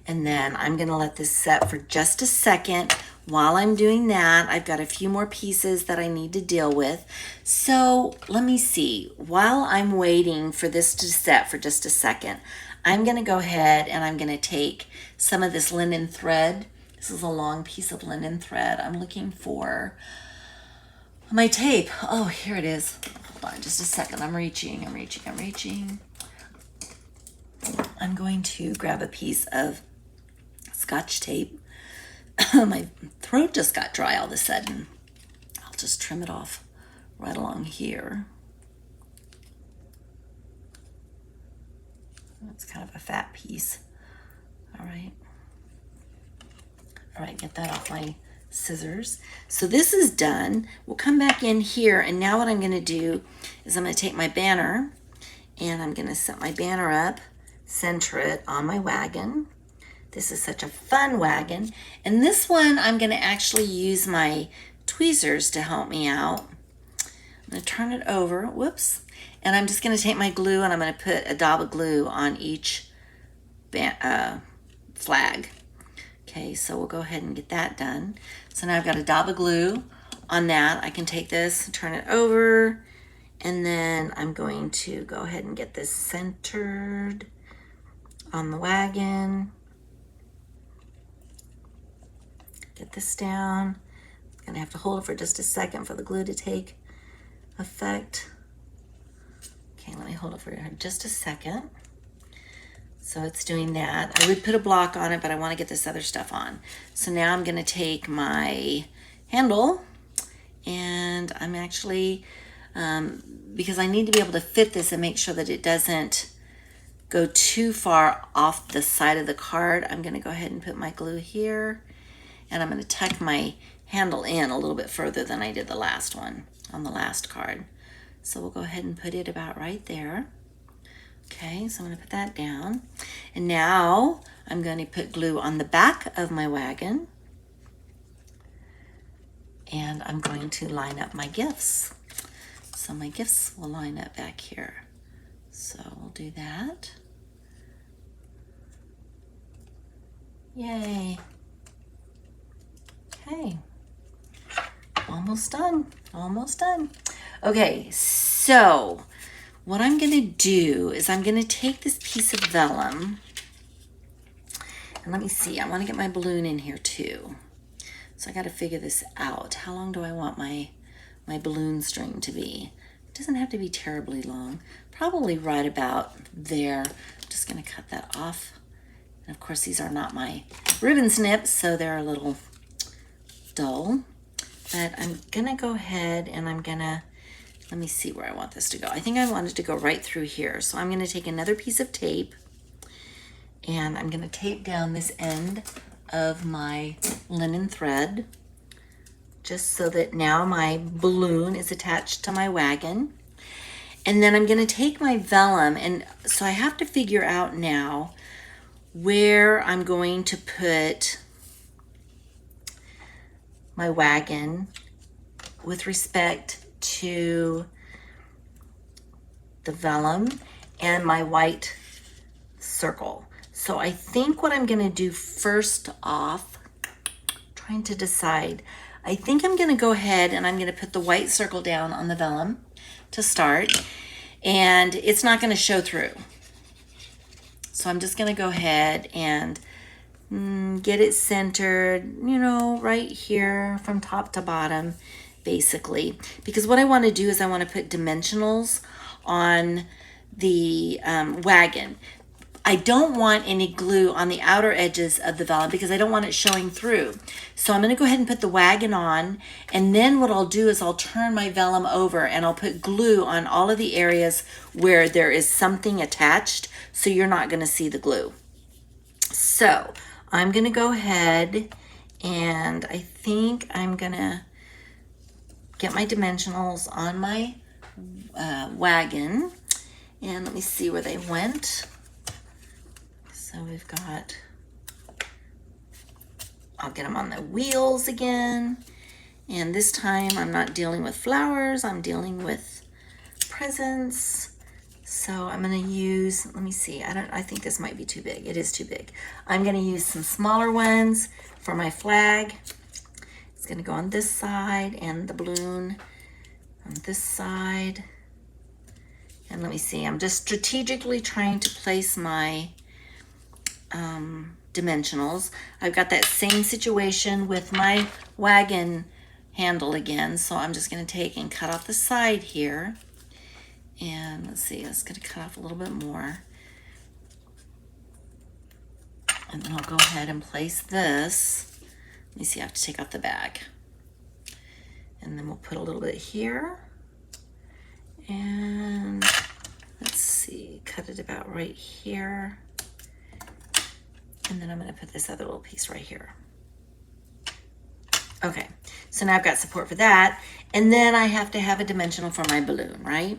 And then I'm gonna let this set for just a second. While I'm doing that, I've got a few more pieces that I need to deal with. So let me see, while I'm waiting for this to set for just a second, I'm gonna go ahead and I'm gonna take some of this linen thread. This is a long piece of linen thread. I'm looking for my tape. Oh, here it is. Hold on just a second. I'm reaching. I'm going to grab a piece of Scotch tape. My throat just got dry all of a sudden. I'll just trim it off right along here. It's kind of a fat piece. All right, get that off my scissors. So this is done. We'll come back in here, and now what I'm gonna do is I'm gonna take my banner and I'm gonna set my banner up, center it on my wagon. This is such a fun wagon. And this one, I'm gonna actually use my tweezers to help me out. I'm gonna turn it over, whoops. And I'm just gonna take my glue and I'm gonna put a dab of glue on each flag. Okay, so we'll go ahead and get that done. So now I've got a dab of glue on that. I can take this, turn it over, and then I'm going to go ahead and get this centered on the wagon. Get this down. I'm gonna have to hold it for just a second for the glue to take effect. Okay, let me hold it for just a second. So it's doing that. I would put a block on it, but I want to get this other stuff on. So now I'm gonna take my handle, and I'm actually, because I need to be able to fit this and make sure that it doesn't go too far off the side of the card, I'm gonna go ahead and put my glue here, and I'm gonna tuck my handle in a little bit further than I did the last one on the last card. So we'll go ahead and put it about right there. Okay, so I'm gonna put that down. And now I'm gonna put glue on the back of my wagon. And I'm going to line up my gifts. So my gifts will line up back here. So we'll do that. Yay. Okay, almost done. Okay, so what I'm gonna do is I'm gonna take this piece of vellum, and let me see, I wanna get my balloon in here too. So I gotta figure this out. How long do I want my balloon string to be? It doesn't have to be terribly long, probably right about there. I'm just gonna cut that off. And of course, these are not my ribbon snips, so they're a little dull. But I'm gonna go ahead and I'm gonna, let me see where I want this to go. I think I want it to go right through here. So I'm gonna take another piece of tape and I'm gonna tape down this end of my linen thread, just so that now my balloon is attached to my wagon. And then I'm gonna take my vellum, and so I have to figure out now where I'm going to put my wagon with respect to the vellum and my white circle. So I think what I'm gonna do first off, trying to decide, I think I'm gonna go ahead and I'm gonna put the white circle down on the vellum to start, and it's not gonna show through. So I'm just gonna go ahead and get it centered, you know, right here from top to bottom, basically. Because what I want to do is I want to put dimensionals on the wagon. I don't want any glue on the outer edges of the vellum because I don't want it showing through. So I'm going to go ahead and put the wagon on, and then what I'll do is I'll turn my vellum over and I'll put glue on all of the areas where there is something attached, so you're not going to see the glue. So I'm gonna go ahead and I think I'm gonna get my dimensionals on my wagon, and let me see where they went. So we've got, I'll get them on the wheels again, and this time I'm not dealing with flowers, I'm dealing with presents. So I'm gonna use, let me see, I think this might be too big. It is too big. I'm gonna use some smaller ones for my flag. It's gonna go on this side and the balloon on this side. And let me see, I'm just strategically trying to place my dimensionals. I've got that same situation with my wagon handle again, so I'm just going to take and cut off the side here. And let's see, it's going to cut off a little bit more. And then I'll go ahead and place this. Let me see, I have to take off the bag. And then we'll put a little bit here. And let's see, cut it about right here. And then I'm gonna put this other little piece right here. Okay, so now I've got support for that. And then I have to have a dimensional for my balloon, right?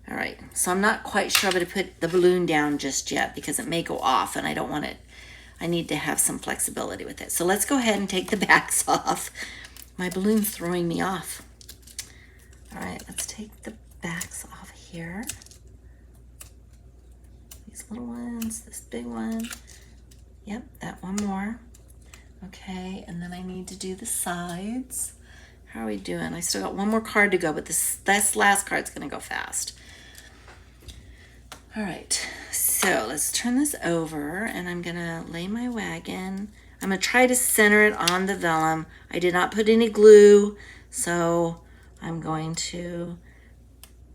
All right, so I'm not quite sure I'm gonna put the balloon down just yet because it may go off and I don't want it. I need to have some flexibility with it. So let's go ahead and take the backs off. My balloon's throwing me off. All right, let's take the backs off here. These little ones, this big one. Yep, that one more. Okay, and then I need to do the sides. How are we doing? I still got one more card to go, but this last card's gonna go fast. All right, so let's turn this over and I'm gonna lay my wagon. I'm gonna try to center it on the vellum. I did not put any glue, so I'm going to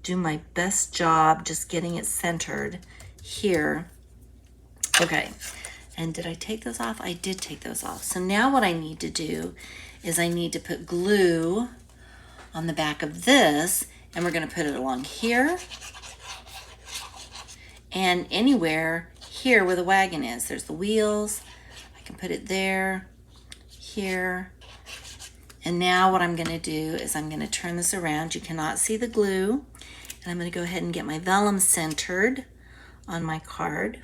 do my best job just getting it centered here. Okay. And did I take those off? I did take those off. So now what I need to do is I need to put glue on the back of this, and we're gonna put it along here and anywhere here where the wagon is. There's the wheels. I can put it there, here. And now what I'm gonna do is I'm gonna turn this around. You cannot see the glue. And I'm gonna go ahead and get my vellum centered on my card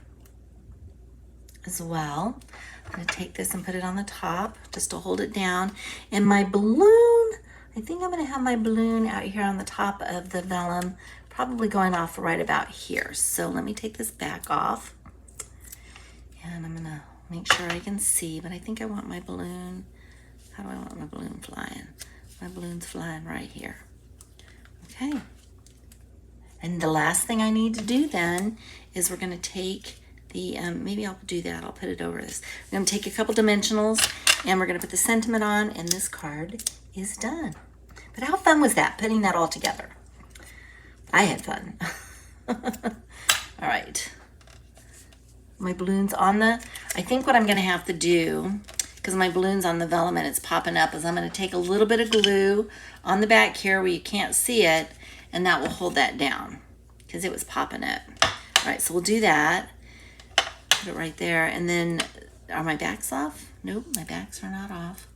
as well. I'm gonna take this and put it on the top just to hold it down. And my balloon, I think I'm gonna have my balloon out here on the top of the vellum, probably going off right about here. So let me take this back off. And I'm gonna make sure I can see, but I think I want my balloon. How do I want my balloon flying? My balloon's flying right here. Okay. And the last thing I need to do then is we're gonna take the, maybe I'll do that, I'll put it over this. We're gonna take a couple dimensionals and we're gonna put the sentiment on and this card is done. But how fun was that, putting that all together? I had fun. All right. My balloon's on the, I think what I'm gonna have to do, because my balloon's on the vellum and it's popping up, is I'm gonna take a little bit of glue on the back here where you can't see it, and that will hold that down because it was popping up. All right, so we'll do that. Put it right there, and then, are my backs off? Nope, my backs are not off.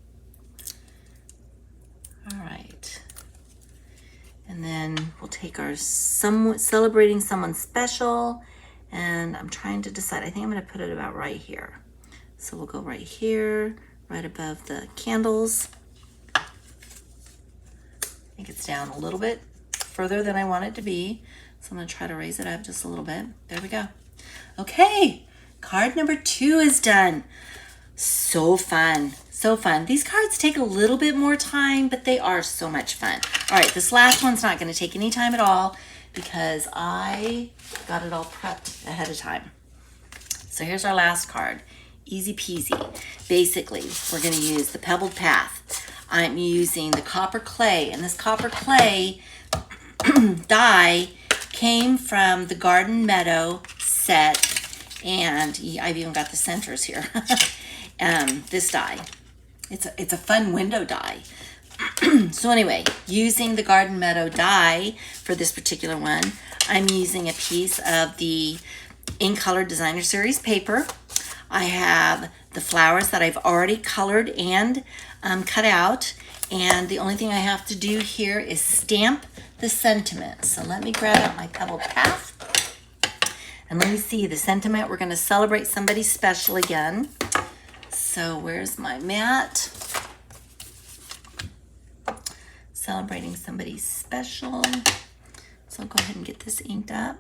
All right. And then we'll take our celebrating someone special, and I'm trying to decide. I think I'm gonna put it about right here. So we'll go right here, right above the candles. I think it's down a little bit further than I want it to be. So I'm gonna try to raise it up just a little bit. There we go. Okay, card number 2 is done. So fun, so fun. These cards take a little bit more time, but they are so much fun. All right, this last one's not gonna take any time at all because I got it all prepped ahead of time. So here's our last card, easy peasy. Basically, we're gonna use the Pebbled Path. I'm using the copper clay, and this copper clay die came from the Garden Meadow set, and I've even got the centers here. This die, it's a fun window die. So anyway, using the Garden Meadow die for this particular one, I'm using a piece of the In Color Designer Series paper. I have the flowers that I've already colored and cut out, and the only thing I have to do here is stamp the sentiment. So let me grab out my Pebbled Path, and let me see the sentiment. We're gonna celebrate somebody special again. So where's my mat? Celebrating somebody special. So I'll go ahead and get this inked up.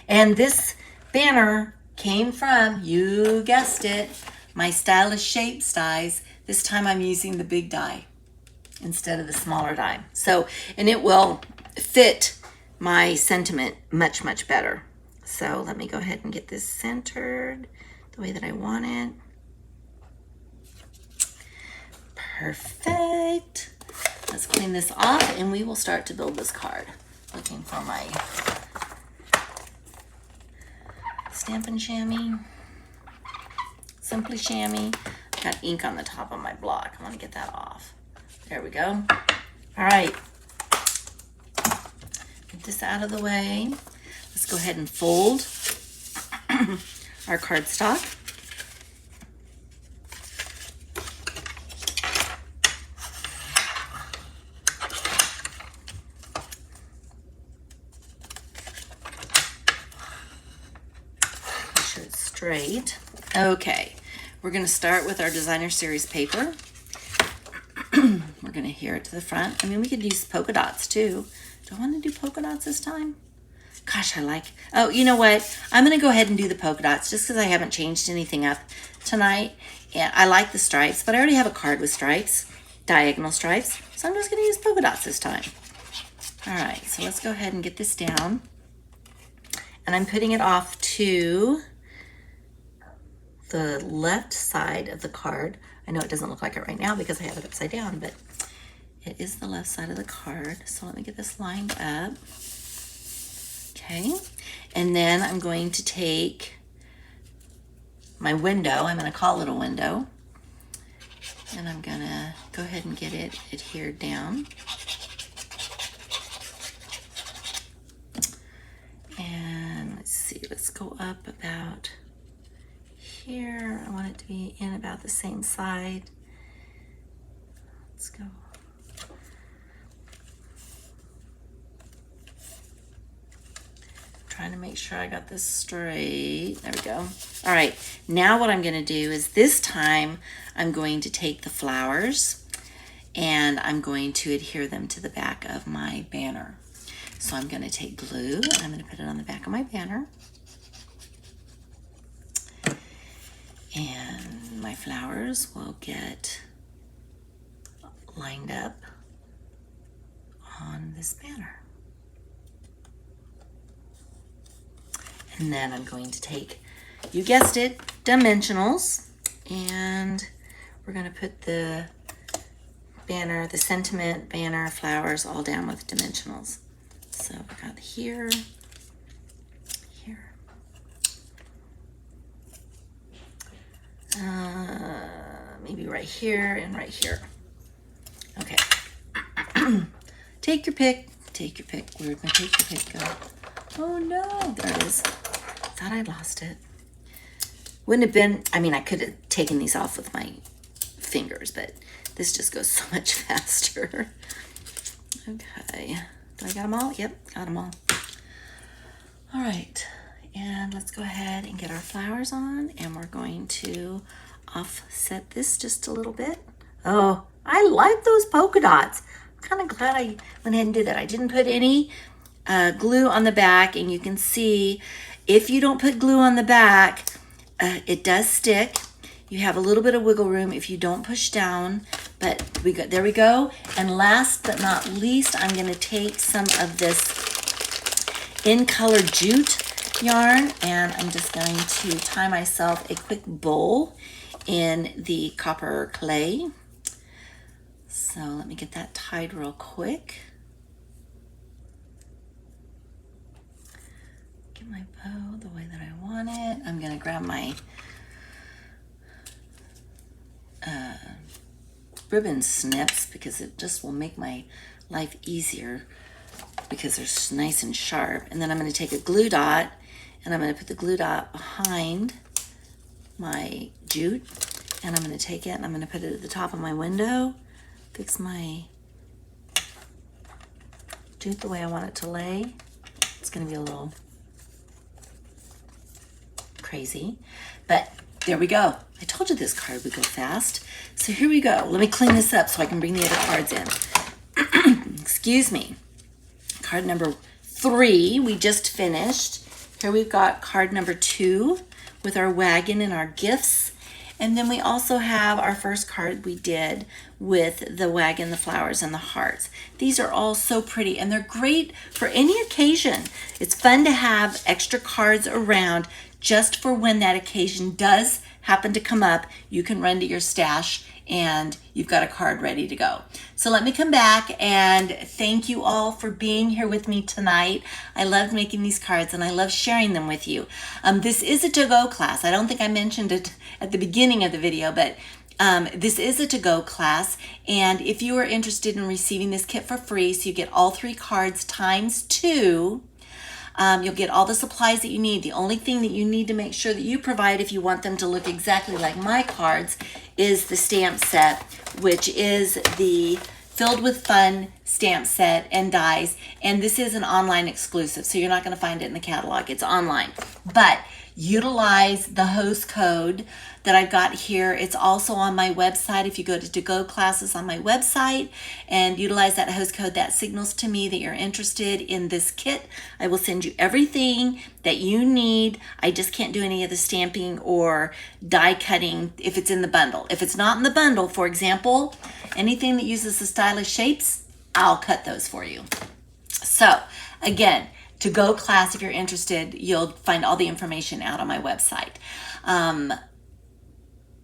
And this banner came from, you guessed it, my Stylish Shapes dies. This time I'm using the big die instead of the smaller die. So, and it will fit my sentiment much, much better. So let me go ahead and get this centered the way that I want it. Perfect. Let's clean this off and we will start to build this card. Looking for my Stampin' Chamois, Simply Chamois. Got ink on the top of my block. I want to get that off. There we go. All right. Get this out of the way. Let's go ahead and fold our cardstock. Make sure it's straight. Okay. We're going to start with our designer series paper. We're going to adhere it to the front. I mean, we could use polka dots too. Do I want to do polka dots this time? Gosh, oh, you know what? I'm going to go ahead and do the polka dots just because I haven't changed anything up tonight. And I like the stripes, but I already have a card with stripes, diagonal stripes. So I'm just going to use polka dots this time. All right, so let's go ahead and get this down. And I'm putting it off to the left side of the card. I know it doesn't look like it right now because I have it upside down, but it is the left side of the card. So let me get this lined up. Okay, and then I'm going to take my window, I'm going to call it a window, and I'm going to go ahead and get it adhered down. And let's see, let's go up about here. I want it to be in about the same side. Let's go. Trying to make sure I got this straight. There we go. All right, now what I'm going to do is this time I'm going to take the flowers and I'm going to adhere them to the back of my banner. So I'm going to take glue and I'm going to put it on the back of my banner. And my flowers will get lined up on this banner. And then I'm going to take, you guessed it, dimensionals, and we're going to put the banner, the sentiment, banner, flowers all down with dimensionals. So I got here, here. Maybe right here and right here. Okay. Take your pick. Take your pick. Where'd my take your pick go? Oh no, there it is. Thought I'd lost it. Wouldn't have been, I mean, I could have taken these off with my fingers, but this just goes so much faster. Okay. Do I got them all? Yep, got them all. All right. And let's go ahead and get our flowers on, and we're going to offset this just a little bit. Oh, I like those polka dots. I'm kind of glad I went ahead and did that. I didn't put any glue on the back, and you can see if you don't put glue on the back, it does stick. You have a little bit of wiggle room if you don't push down, but there we go. And last but not least, I'm going to take some of this in color jute yarn, and I'm just going to tie myself a quick bowl in the copper clay. So let me get that tied real quick. Get my bow the way that I want it. I'm going to grab my ribbon snips because it just will make my life easier because they're nice and sharp. And then I'm going to take a glue dot and I'm going to put the glue dot behind my jute, and I'm going to take it and I'm going to put it at the top of my window, fix my jute the way I want it to lay. It's going to be a little crazy, but there we go. I told you this card would go fast. So here we go. Let me clean this up so I can bring the other cards in. Excuse me. card number 3 we just finished. Here we've got card number 2 with our wagon and our gifts. And then we also have our first card we did with the wagon, the flowers, and the hearts. These are all so pretty, and they're great for any occasion. It's fun to have extra cards around just for when that occasion does happen to come up. You can run to your stash and you've got a card ready to go. So let me come back and thank you all for being here with me tonight. I loved making these cards and I love sharing them with you. This is a to-go class. I don't think I mentioned it at the beginning of the video, but this is a to-go class, and if you are interested in receiving this kit for free, so you get all 3 cards times 2, you'll get all the supplies that you need. The only thing that you need to make sure that you provide if you want them to look exactly like my cards is the stamp set, which is the Filled with Fun stamp set and dies. And this is an online exclusive, so you're not going to find it in the catalog. It's online. But utilize the host code that I've got here. It's also on my website. If you go to go classes on my website and utilize that host code, that signals to me that you're interested in this kit. I will send you everything that you need. I just can't do any of the stamping or die cutting if it's in the bundle. If it's not in the bundle, for example, anything that uses the stylish shapes, I'll cut those for you. So again, to go class, if you're interested, you'll find all the information out on my website.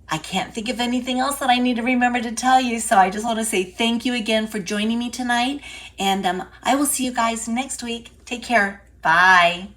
I can't think of anything else that I need to remember to tell you, so I just want to say thank you again for joining me tonight, and I will see you guys next week. Take care. Bye.